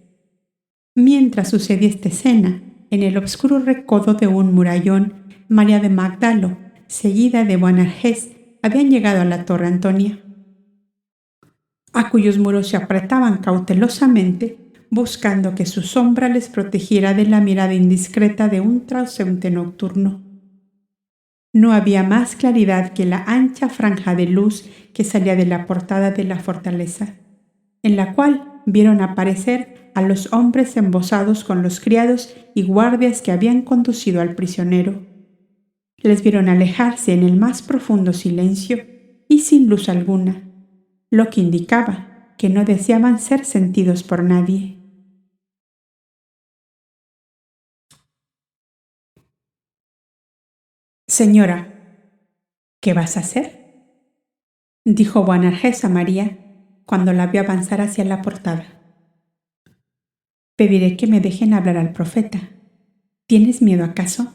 Mientras sucedía esta escena, en el obscuro recodo de un murallón, María de Magdalo, seguida de Boanerges, habían llegado a la Torre Antonia, a cuyos muros se apretaban cautelosamente, buscando que su sombra les protegiera de la mirada indiscreta de un transeúnte nocturno. No había más claridad que la ancha franja de luz que salía de la portada de la fortaleza, en la cual vieron aparecer a los hombres embosados con los criados y guardias que habían conducido al prisionero. Les vieron alejarse en el más profundo silencio y sin luz alguna, lo que indicaba que no deseaban ser sentidos por nadie. «Señora, ¿qué vas a hacer?», dijo Boanerges a María cuando la vio avanzar hacia la portada. «Pediré que me dejen hablar al profeta. ¿Tienes miedo acaso?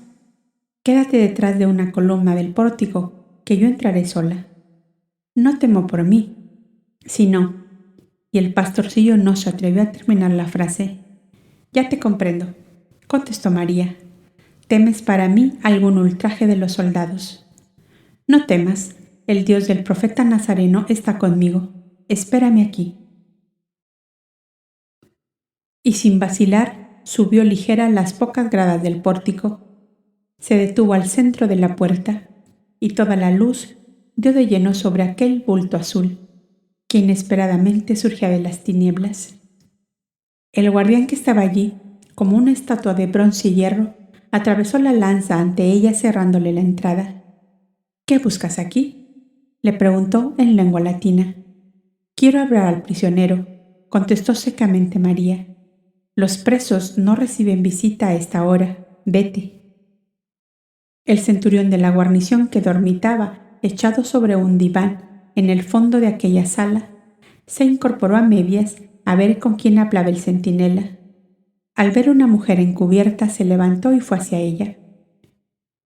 Quédate detrás de una columna del pórtico, que yo entraré sola. No temo por mí, sino…» Y el pastorcillo no se atrevió a terminar la frase. «Ya te comprendo», contestó María. «Temes para mí algún ultraje de los soldados. No temas, el Dios del profeta Nazareno está conmigo. Espérame aquí». Y sin vacilar, subió ligera las pocas gradas del pórtico. Se detuvo al centro de la puerta y toda la luz dio de lleno sobre aquel bulto azul que inesperadamente surgía de las tinieblas. El guardián que estaba allí, como una estatua de bronce y hierro, atravesó la lanza ante ella cerrándole la entrada. «¿Qué buscas aquí?», le preguntó en lengua latina. «Quiero hablar al prisionero», contestó secamente María. «Los presos no reciben visita a esta hora. Vete». El centurión de la guarnición, que dormitaba echado sobre un diván en el fondo de aquella sala, se incorporó a medias a ver con quién hablaba el centinela. Al ver una mujer encubierta, se levantó y fue hacia ella.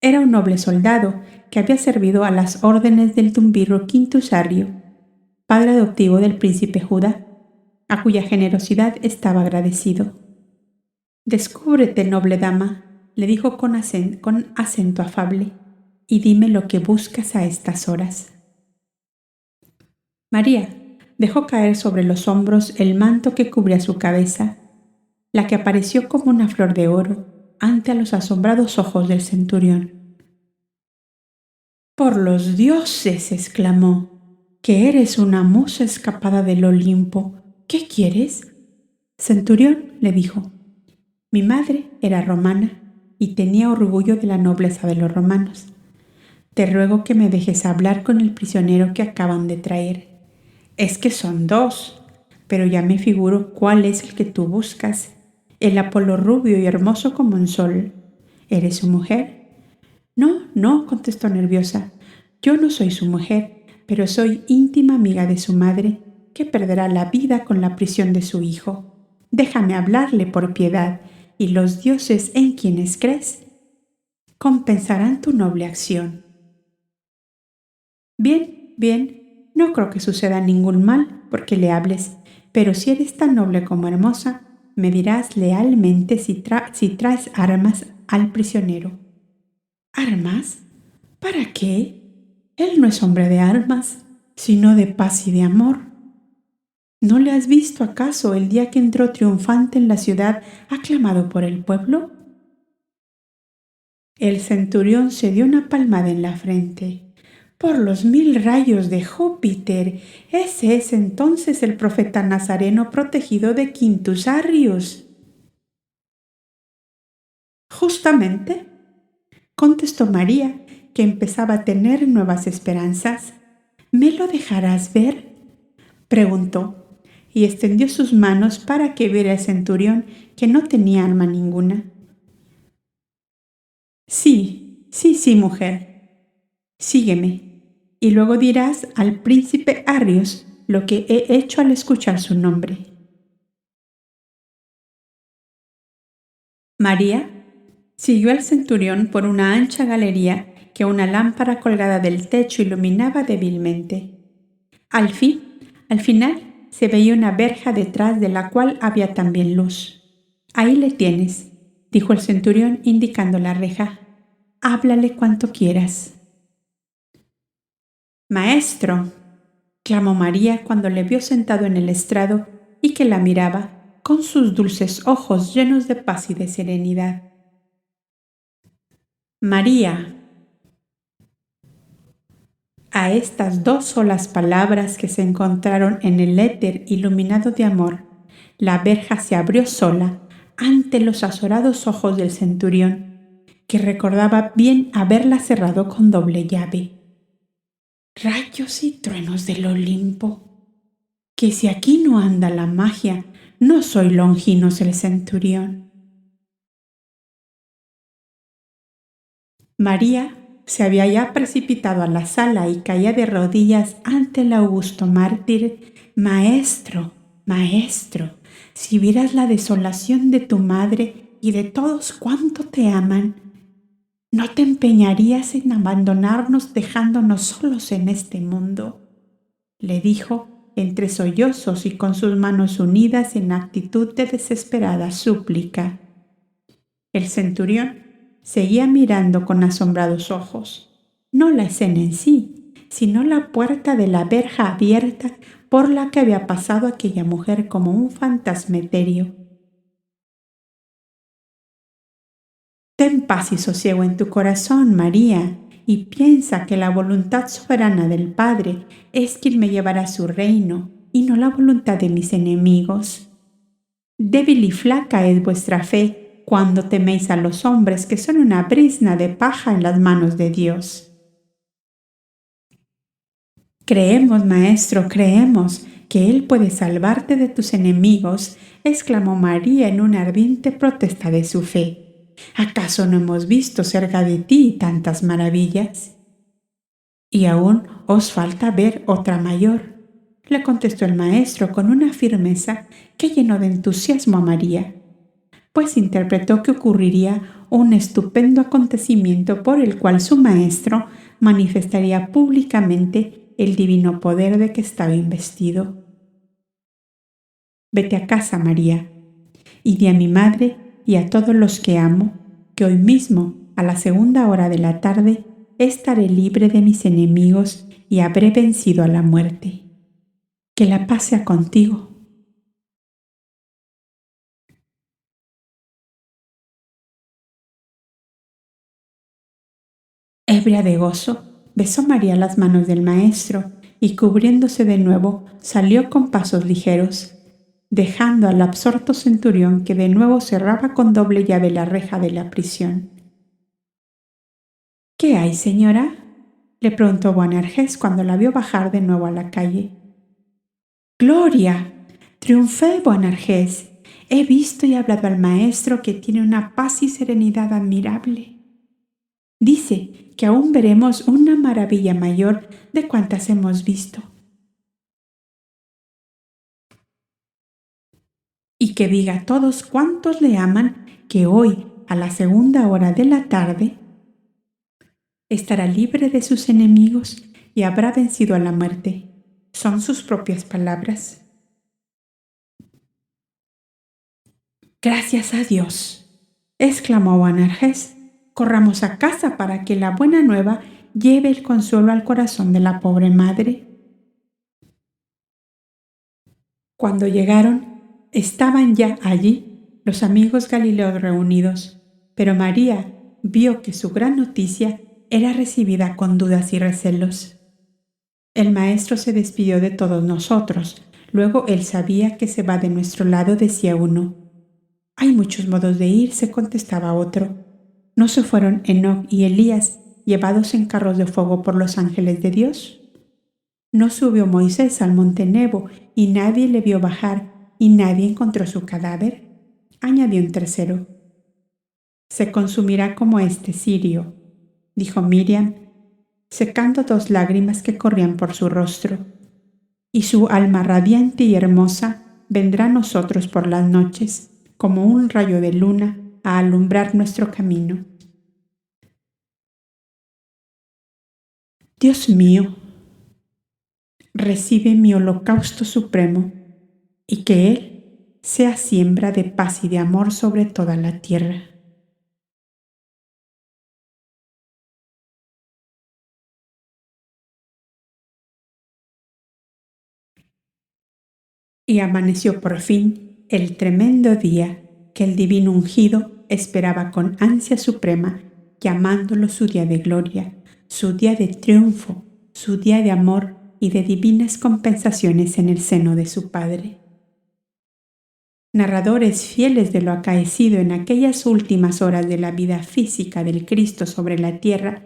Era un noble soldado que había servido a las órdenes del Dumbirro Quintus Arrio, padre adoptivo del príncipe Judá, a cuya generosidad estaba agradecido. «Descúbrete, noble dama», le dijo con acento afable, «y dime lo que buscas a estas horas». María dejó caer sobre los hombros el manto que cubría su cabeza, la que apareció como una flor de oro ante los asombrados ojos del centurión. «¡Por los dioses!», exclamó, «que eres una musa escapada del Olimpo. ¿Qué quieres?». «Centurión», le dijo, «mi madre era romana y tenía orgullo de la nobleza de los romanos. Te ruego que me dejes hablar con el prisionero que acaban de traer. Es que son 2, pero ya me figuro cuál es el que tú buscas, el Apolo rubio y hermoso como un sol. ¿Eres su mujer?». «No, no», contestó nerviosa, «yo no soy su mujer, pero soy íntima amiga de su madre, que perderá la vida con la prisión de su hijo. Déjame hablarle por piedad, y los dioses en quienes crees compensarán tu noble acción». «Bien, bien, no creo que suceda ningún mal porque le hables, pero si eres tan noble como hermosa, me dirás lealmente si traes armas al prisionero». «¿Armas? ¿Para qué? Él no es hombre de armas, sino de paz y de amor. ¿No le has visto acaso el día que entró triunfante en la ciudad aclamado por el pueblo?». El centurión se dio una palmada en la frente. «Por los 1000 rayos de Júpiter, ese es entonces el profeta nazareno protegido de Quintus Arrius». «Justamente», contestó María, que empezaba a tener nuevas esperanzas. ¿Me lo dejarás ver?, preguntó, y extendió sus manos para que viera el centurión que no tenía arma ninguna. Sí, mujer, sígueme, y luego dirás al príncipe Arrius lo que he hecho al escuchar su nombre. María siguió al centurión por una ancha galería que una lámpara colgada del techo iluminaba débilmente. Al final, se veía una verja detrás de la cual había también luz. Ahí le tienes, dijo el centurión indicando la reja. Háblale cuanto quieras. Maestro, clamó María cuando le vio sentado en el estrado y que la miraba con sus dulces ojos llenos de paz y de serenidad. María. A estas dos solas palabras que se encontraron en el éter iluminado de amor, la verja se abrió sola ante los azorados ojos del centurión, que recordaba bien haberla cerrado con doble llave. Rayos y truenos del Olimpo, que si aquí no anda la magia, no soy Longinos el centurión. María se había ya precipitado a la sala y caía de rodillas ante el augusto mártir. Maestro, si vieras la desolación de tu madre y de todos cuanto te aman, ¿no te empeñarías en abandonarnos dejándonos solos en este mundo?, le dijo entre sollozos y con sus manos unidas en actitud de desesperada súplica. El centurión seguía mirando con asombrados ojos, no la escena en sí, sino la puerta de la verja abierta por la que había pasado aquella mujer como un fantasmeterio. Ten paz y sosiego en tu corazón, María, y piensa que la voluntad soberana del Padre es quien me llevará a su reino, y no la voluntad de mis enemigos. Débil y flaca es vuestra fe cuando teméis a los hombres que son una brizna de paja en las manos de Dios. Creemos, maestro, creemos que Él puede salvarte de tus enemigos, exclamó María en una ardiente protesta de su fe. ¿Acaso no hemos visto cerca de ti tantas maravillas? Y aún os falta ver otra mayor, le contestó el maestro con una firmeza que llenó de entusiasmo a María, pues interpretó que ocurriría un estupendo acontecimiento por el cual su maestro manifestaría públicamente el divino poder de que estaba investido. Vete a casa, María, y di a mi madre y a todos los que amo que hoy mismo, a la 2:00 de la tarde, estaré libre de mis enemigos y habré vencido a la muerte. Que la paz sea contigo. Ebria de gozo, besó María las manos del maestro y cubriéndose de nuevo salió con pasos ligeros, dejando al absorto centurión que de nuevo cerraba con doble llave la reja de la prisión. ¿Qué hay, señora?, le preguntó Boanerges cuando la vio bajar de nuevo a la calle. ¡Gloria! Triunfé, Boanerges. He visto y hablado al maestro, que tiene una paz y serenidad admirable. Dice que aún veremos una maravilla mayor de cuantas hemos visto. Y que diga a todos cuantos le aman que hoy, a la 2:00 de la tarde, estará libre de sus enemigos y habrá vencido a la muerte. Son sus propias palabras. Gracias a Dios, exclamó Boanerges. Corramos a casa para que la buena nueva lleve el consuelo al corazón de la pobre madre. Cuando llegaron, estaban ya allí los amigos Galileos reunidos, pero María vio que su gran noticia era recibida con dudas y recelos. El maestro se despidió de todos nosotros. Luego él sabía que se va de nuestro lado, decía uno. Hay muchos modos de irse, contestaba otro. ¿No se fueron Enoc y Elías llevados en carros de fuego por los ángeles de Dios? No subió Moisés al monte Nebo y nadie le vio bajar y nadie encontró su cadáver. Añadió un tercero. Se consumirá como este cirio, dijo Miriam, secando 2 lágrimas que corrían por su rostro. Y su alma radiante y hermosa vendrá a nosotros por las noches, como un rayo de luna, a alumbrar nuestro camino. Dios mío, recibe mi holocausto supremo, y que Él sea siembra de paz y de amor sobre toda la tierra. Y amaneció por fin el tremendo día que el divino ungido esperaba con ansia suprema, llamándolo su día de gloria, su día de triunfo, su día de amor y de divinas compensaciones en el seno de su Padre. Narradores fieles de lo acaecido en aquellas últimas horas de la vida física del Cristo sobre la tierra,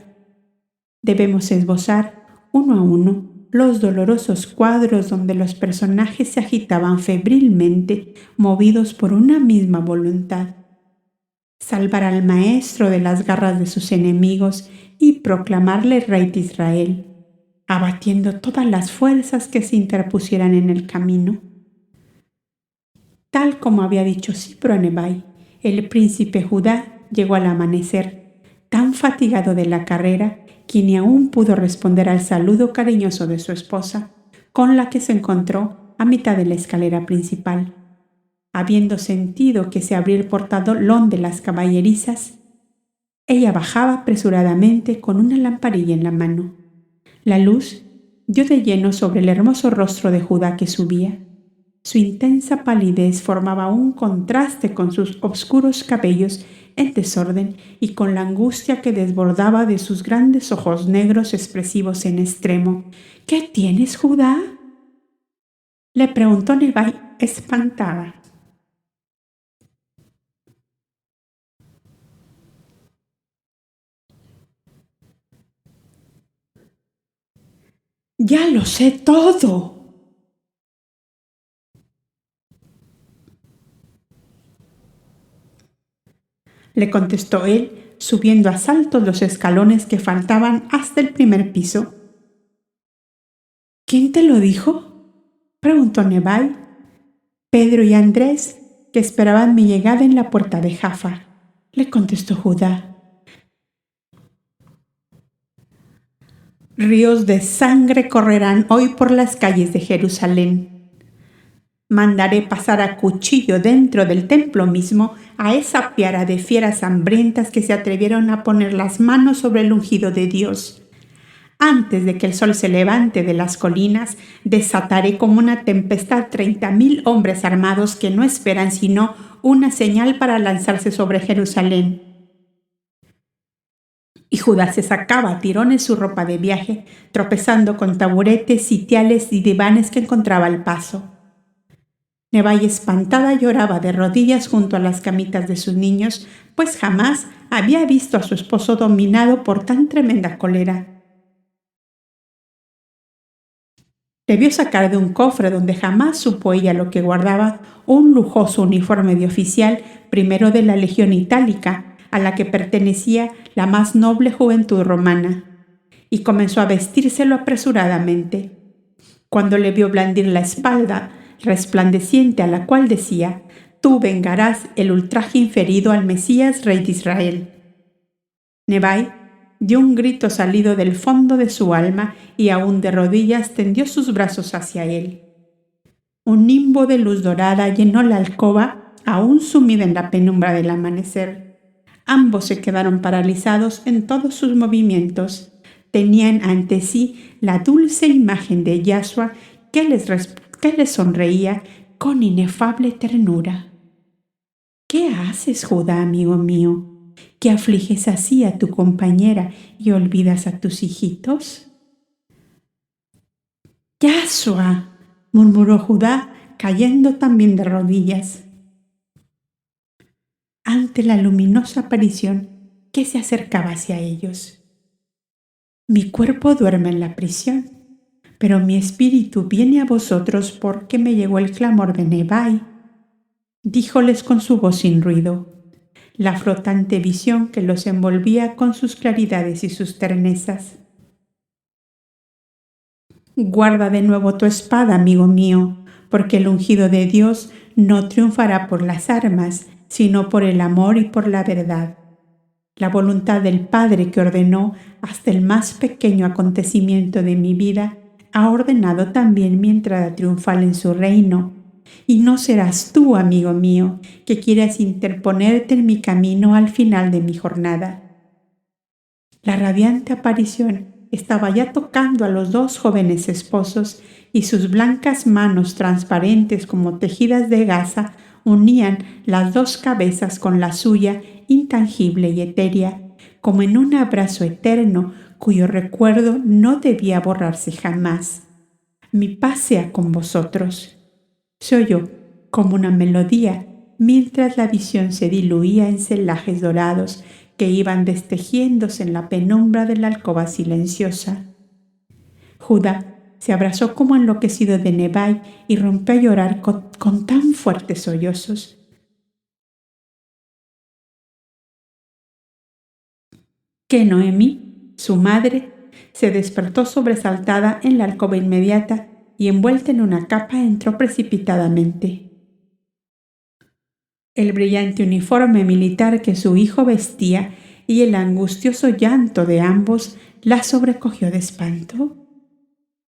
debemos esbozar uno a uno los dolorosos cuadros donde los personajes se agitaban febrilmente, movidos por una misma voluntad: salvar al Maestro de las garras de sus enemigos y proclamarle Rey de Israel, abatiendo todas las fuerzas que se interpusieran en el camino. Tal como había dicho Cipro a Nebai, el príncipe Judá llegó al amanecer, tan fatigado de la carrera que ni aún pudo responder al saludo cariñoso de su esposa, con la que se encontró a mitad de la escalera principal. Habiendo sentido que se abría el portalón de las caballerizas, ella bajaba apresuradamente con una lamparilla en la mano. La luz dio de lleno sobre el hermoso rostro de Judá que subía. Su intensa palidez formaba un contraste con sus oscuros cabellos en desorden y con la angustia que desbordaba de sus grandes ojos negros expresivos en extremo. —¿Qué tienes, Judá? —le preguntó Nebai espantada. —Ya lo sé todo —le contestó él, subiendo a saltos los escalones que faltaban hasta el primer piso. —¿Quién te lo dijo? —preguntó Nebai. —Pedro y Andrés, que esperaban mi llegada en la puerta de Jaffa —le contestó Judá. Ríos de sangre correrán hoy por las calles de Jerusalén. Mandaré pasar a cuchillo dentro del templo mismo a esa piara de fieras hambrientas que se atrevieron a poner las manos sobre el ungido de Dios. Antes de que el sol se levante de las colinas, desataré como una tempestad 30,000 hombres armados que no esperan sino una señal para lanzarse sobre Jerusalén. Y Judá se sacaba a tirones su ropa de viaje, tropezando con taburetes, sitiales y divanes que encontraba al paso. Nebai, espantada, lloraba de rodillas junto a las camitas de sus niños, pues jamás había visto a su esposo dominado por tan tremenda cólera. Debió sacar de un cofre donde jamás supo ella lo que guardaba un lujoso uniforme de oficial, primero de la Legión Itálica, a la que pertenecía la más noble juventud romana, y comenzó a vestírselo apresuradamente. Cuando le vio blandir la espalda resplandeciente a la cual decía: «Tú vengarás el ultraje inferido al Mesías, Rey de Israel». Nebai dio un grito salido del fondo de su alma y aún de rodillas tendió sus brazos hacia él. Un nimbo de luz dorada llenó la alcoba, aún sumida en la penumbra del amanecer. Ambos se quedaron paralizados en todos sus movimientos. Tenían ante sí la dulce imagen de Yahshua que les sonreía con inefable ternura. «¿Qué haces, Judá, amigo mío? ¿Que afliges así a tu compañera y olvidas a tus hijitos?» «Yahshua», murmuró Judá, cayendo también de rodillas ante la luminosa aparición que se acercaba hacia ellos. «Mi cuerpo duerme en la prisión, pero mi espíritu viene a vosotros porque me llegó el clamor de Nebai. Díjoles con su voz sin ruido, la flotante visión que los envolvía con sus claridades y sus ternezas. Guarda de nuevo tu espada, amigo mío, porque el ungido de Dios no triunfará por las armas, sino por el amor y por la verdad. La voluntad del Padre que ordenó hasta el más pequeño acontecimiento de mi vida, ha ordenado también mi entrada triunfal en su reino. Y no serás tú, amigo mío, que quieras interponerte en mi camino al final de mi jornada. La radiante aparición estaba ya tocando a los dos jóvenes esposos y sus blancas manos transparentes como tejidas de gasa unían las dos cabezas con la suya intangible y etérea, como en un abrazo eterno cuyo recuerdo no debía borrarse jamás. Mi paz sea con vosotros. Se oyó como una melodía mientras la visión se diluía en celajes dorados que iban destejiéndose en la penumbra de la alcoba silenciosa. Judá se abrazó como enloquecido de Nebai y rompió a llorar con tan fuertes sollozos que Noemí, su madre, se despertó sobresaltada en la alcoba inmediata y envuelta en una capa entró precipitadamente. El brillante uniforme militar que su hijo vestía y el angustioso llanto de ambos la sobrecogió de espanto.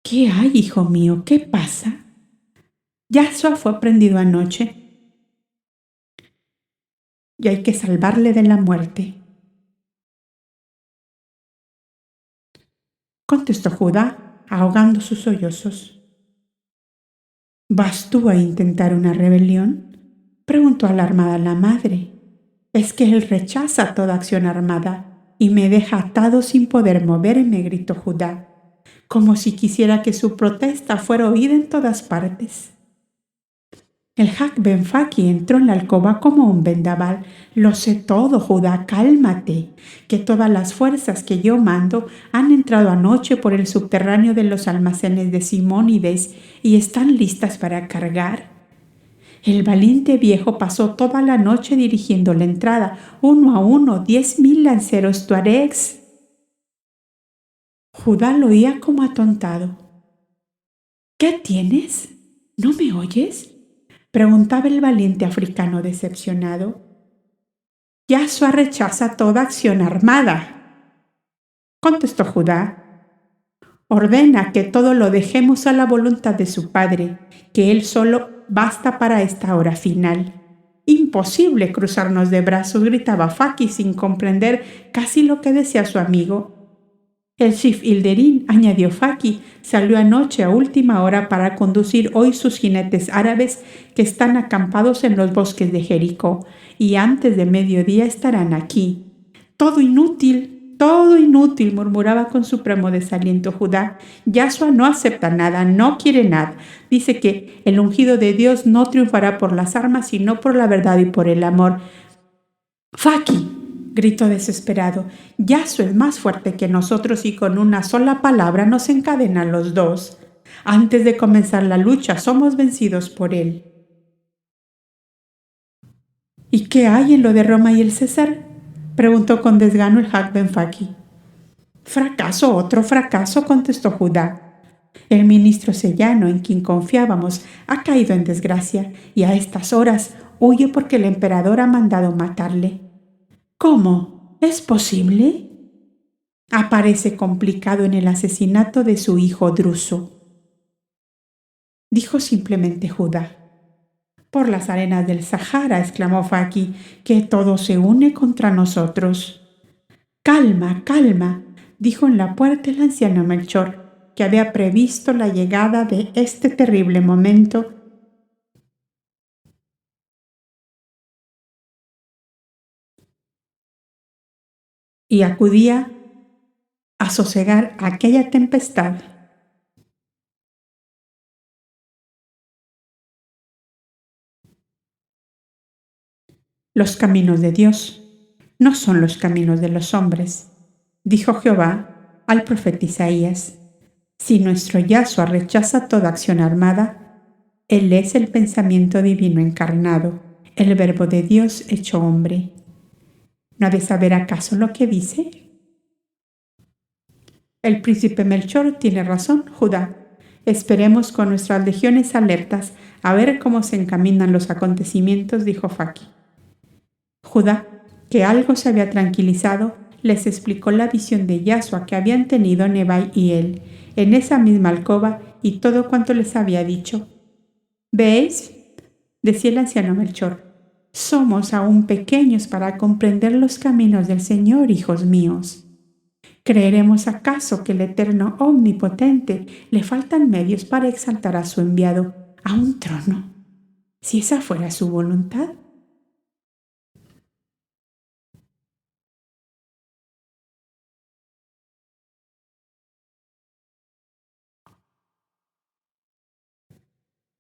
¿Qué hay, hijo mío? ¿Qué pasa? Yahshua fue prendido anoche y hay que salvarle de la muerte, contestó Judá, ahogando sus sollozos. ¿Vas tú a intentar una rebelión?, preguntó alarmada la madre. Es que él rechaza toda acción armada y me deja atado sin poder moverme, gritó Judá, como si quisiera que su protesta fuera oída en todas partes. El Hak Ben Faki entró en la alcoba como un vendaval. Lo sé todo, Judá, cálmate, que todas las fuerzas que yo mando han entrado anoche por el subterráneo de los almacenes de Simónides y están listas para cargar. El valiente viejo pasó toda la noche dirigiendo la entrada, uno a uno, 10,000 lanceros tuaregs. Judá lo oía como atontado. ¿Qué tienes? ¿No me oyes?, preguntaba el valiente africano decepcionado. Yahshua rechaza toda acción armada, contestó Judá. Ordena que todo lo dejemos a la voluntad de su padre, que él solo basta para esta hora final. Imposible cruzarnos de brazos, gritaba Faki sin comprender casi lo que decía su amigo. El Sif Hilderín, añadió Faki, salió anoche a última hora para conducir hoy sus jinetes árabes que están acampados en los bosques de Jericó, y antes de mediodía estarán aquí. Todo inútil, murmuraba con supremo desaliento Judá. Yahshua no acepta nada, no quiere nada. Dice que el ungido de Dios no triunfará por las armas, sino por la verdad y por el amor. Faki, gritó desesperado, Yahshua es más fuerte que nosotros y con una sola palabra nos encadena a los dos. Antes de comenzar la lucha somos vencidos por él. ¿Y qué hay en lo de Roma y el César?, preguntó con desgano el Hak Ben Faki. Fracaso, otro fracaso, contestó Judá. El ministro sellano en quien confiábamos ha caído en desgracia y a estas horas huye porque el emperador ha mandado matarle. ¿Cómo? ¿Es posible? Aparece complicado en el asesinato de su hijo Druso, dijo simplemente Judá. Por las arenas del Sahara, exclamó Faki, que todo se une contra nosotros. Calma, calma, dijo en la puerta el anciano Melchor, que había previsto la llegada de este terrible momento. Y acudía a sosegar aquella tempestad. Los caminos de Dios no son los caminos de los hombres, dijo Jehová al profeta Isaías. Si nuestro Yahshua rechaza toda acción armada, Él es el pensamiento divino encarnado, el Verbo de Dios hecho hombre. ¿No ha de saber acaso lo que dice? El príncipe Melchor tiene razón, Judá. Esperemos con nuestras legiones alertas a ver cómo se encaminan los acontecimientos, dijo Faki. Judá, que algo se había tranquilizado, les explicó la visión de Yahshua que habían tenido Nebai y él en esa misma alcoba y todo cuanto les había dicho. ¿Veis?, decía el anciano Melchor. Somos aún pequeños para comprender los caminos del Señor, hijos míos. ¿Creeremos acaso que el Eterno Omnipotente le faltan medios para exaltar a su enviado a un trono, si esa fuera su voluntad?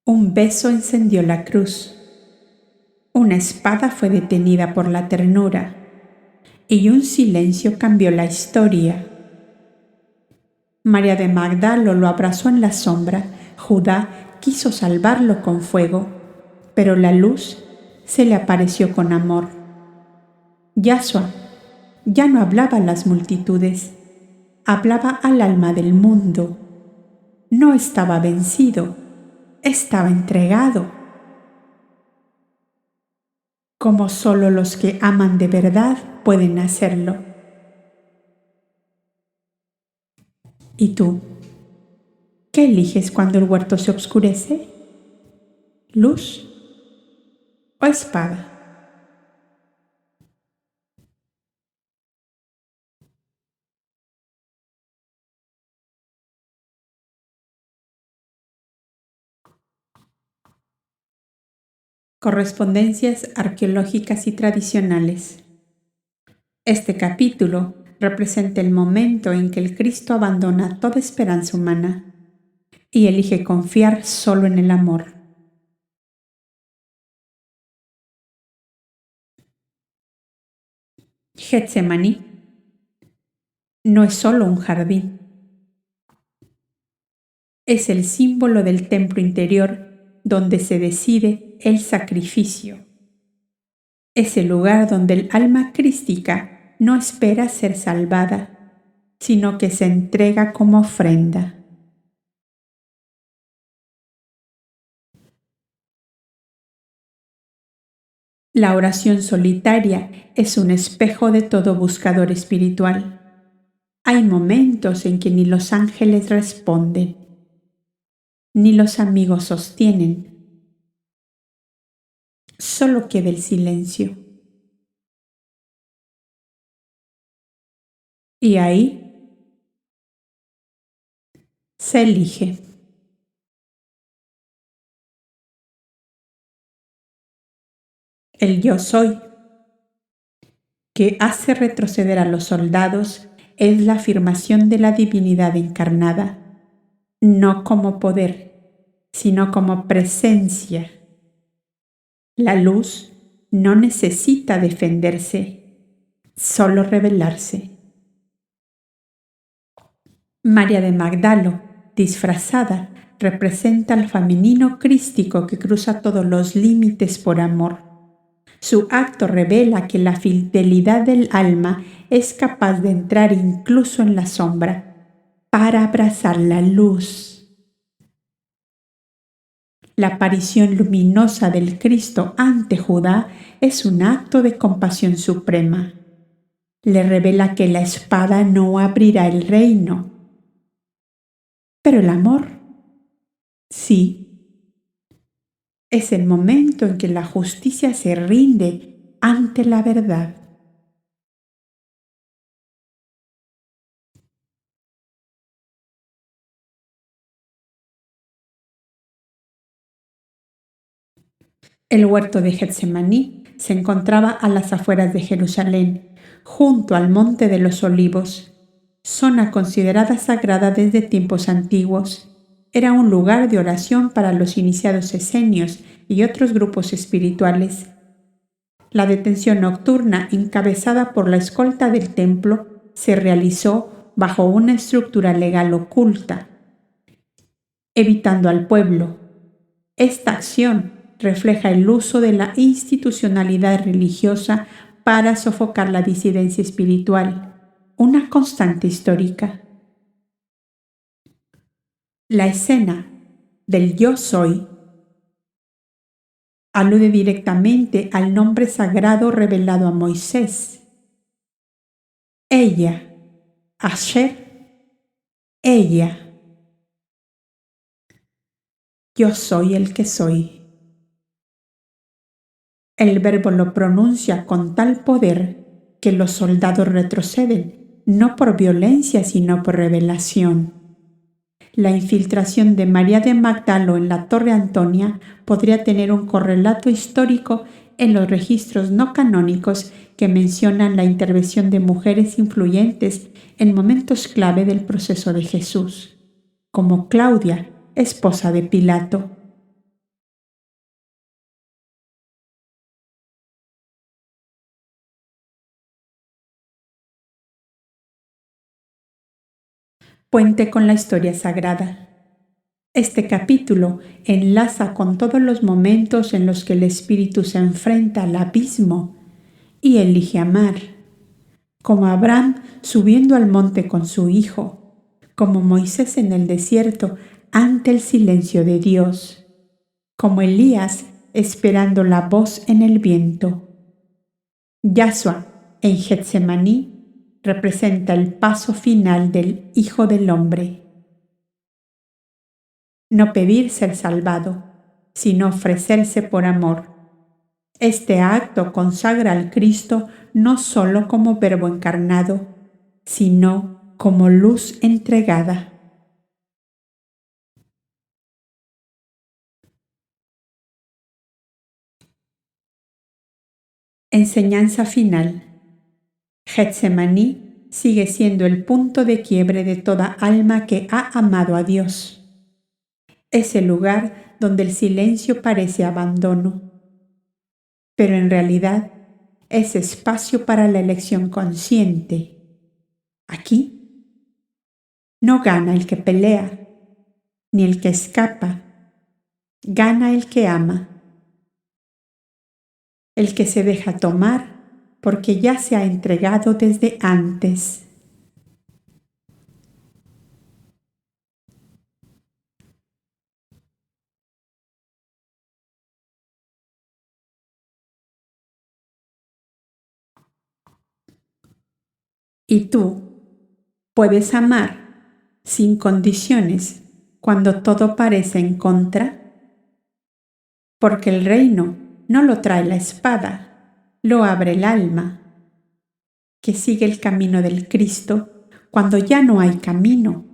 Un beso encendió la cruz. Una espada fue detenida por la ternura y un silencio cambió la historia. María de Magdalo lo abrazó en la sombra. Judá quiso salvarlo con fuego, pero la luz se le apareció con amor. Yahshua ya no hablaba a las multitudes, hablaba al alma del mundo. No estaba vencido, estaba entregado. Como solo los que aman de verdad pueden hacerlo. ¿Y tú? ¿Qué eliges cuando el huerto se oscurece? ¿Luz o espada? Correspondencias arqueológicas y tradicionales. Este capítulo representa el momento en que el Cristo abandona toda esperanza humana y elige confiar solo en el amor. Getsemaní no es solo un jardín, es el símbolo del templo interior donde se decide el sacrificio. Es el lugar donde el alma crística no espera ser salvada, sino que se entrega como ofrenda. La oración solitaria es un espejo de todo buscador espiritual. Hay momentos en que ni los ángeles responden, ni los amigos sostienen. Solo queda el silencio. Y ahí se elige. El yo soy, que hace retroceder a los soldados, es la afirmación de la divinidad encarnada, no como poder, sino como presencia. La luz no necesita defenderse, solo revelarse. María de Magdalo, disfrazada, representa al femenino crístico que cruza todos los límites por amor. Su acto revela que la fidelidad del alma es capaz de entrar incluso en la sombra para abrazar la luz. La aparición luminosa del Cristo ante Judá es un acto de compasión suprema. Le revela que la espada no abrirá el reino, pero el amor, sí. Es el momento en que la justicia se rinde ante la verdad. El huerto de Getsemaní se encontraba a las afueras de Jerusalén, junto al Monte de los Olivos, zona considerada sagrada desde tiempos antiguos. Era un lugar de oración para los iniciados esenios y otros grupos espirituales. La detención nocturna, encabezada por la escolta del templo, se realizó bajo una estructura legal oculta, evitando al pueblo. Esta acción refleja el uso de la institucionalidad religiosa para sofocar la disidencia espiritual, una constante histórica. La escena del yo soy alude directamente al nombre sagrado revelado a Moisés. Ella, Asher, ella. Yo soy el que soy. El verbo lo pronuncia con tal poder que los soldados retroceden, no por violencia, sino por revelación. La infiltración de María de Magdalo en la Torre Antonia podría tener un correlato histórico en los registros no canónicos que mencionan la intervención de mujeres influyentes en momentos clave del proceso de Jesús, como Claudia, esposa de Pilato. Puente con la historia sagrada. Este capítulo enlaza con todos los momentos en los que el espíritu se enfrenta al abismo y elige amar, como Abraham subiendo al monte con su hijo, como Moisés en el desierto ante el silencio de Dios, como Elías esperando la voz en el viento. Yahshua en Getsemaní representa el paso final del Hijo del Hombre. No pedir ser salvado, sino ofrecerse por amor. Este acto consagra al Cristo no solo como verbo encarnado, sino como luz entregada. Enseñanza final. Getsemaní sigue siendo el punto de quiebre de toda alma que ha amado a Dios. Es el lugar donde el silencio parece abandono, pero en realidad es espacio para la elección consciente. Aquí no gana el que pelea, ni el que escapa, gana el que ama, el que se deja tomar porque ya se ha entregado desde antes. ¿Y tú puedes amar sin condiciones cuando todo parece en contra? Porque el reino no lo trae la espada, lo abre el alma, que sigue el camino del Cristo cuando ya no hay camino.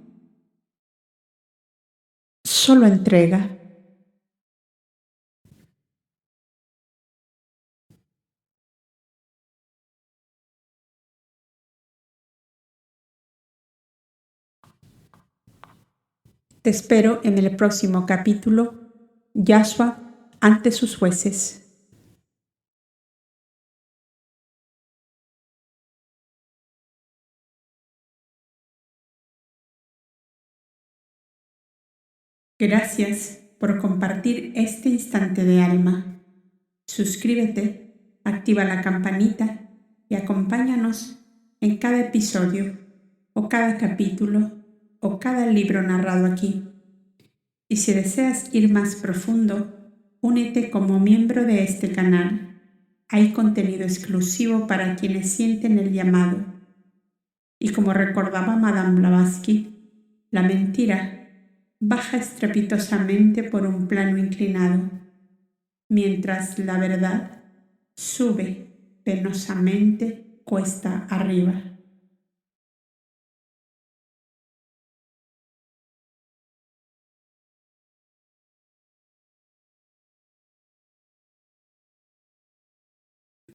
Solo entrega. Te espero en el próximo capítulo, Yahshua ante sus jueces. Gracias por compartir este instante de alma. Suscríbete, activa la campanita y acompáñanos en cada episodio o cada capítulo o cada libro narrado aquí. Y si deseas ir más profundo, únete como miembro de este canal. Hay contenido exclusivo para quienes sienten el llamado. Y como recordaba Madame Blavatsky, la mentira baja estrepitosamente por un plano inclinado, mientras la verdad sube penosamente cuesta arriba.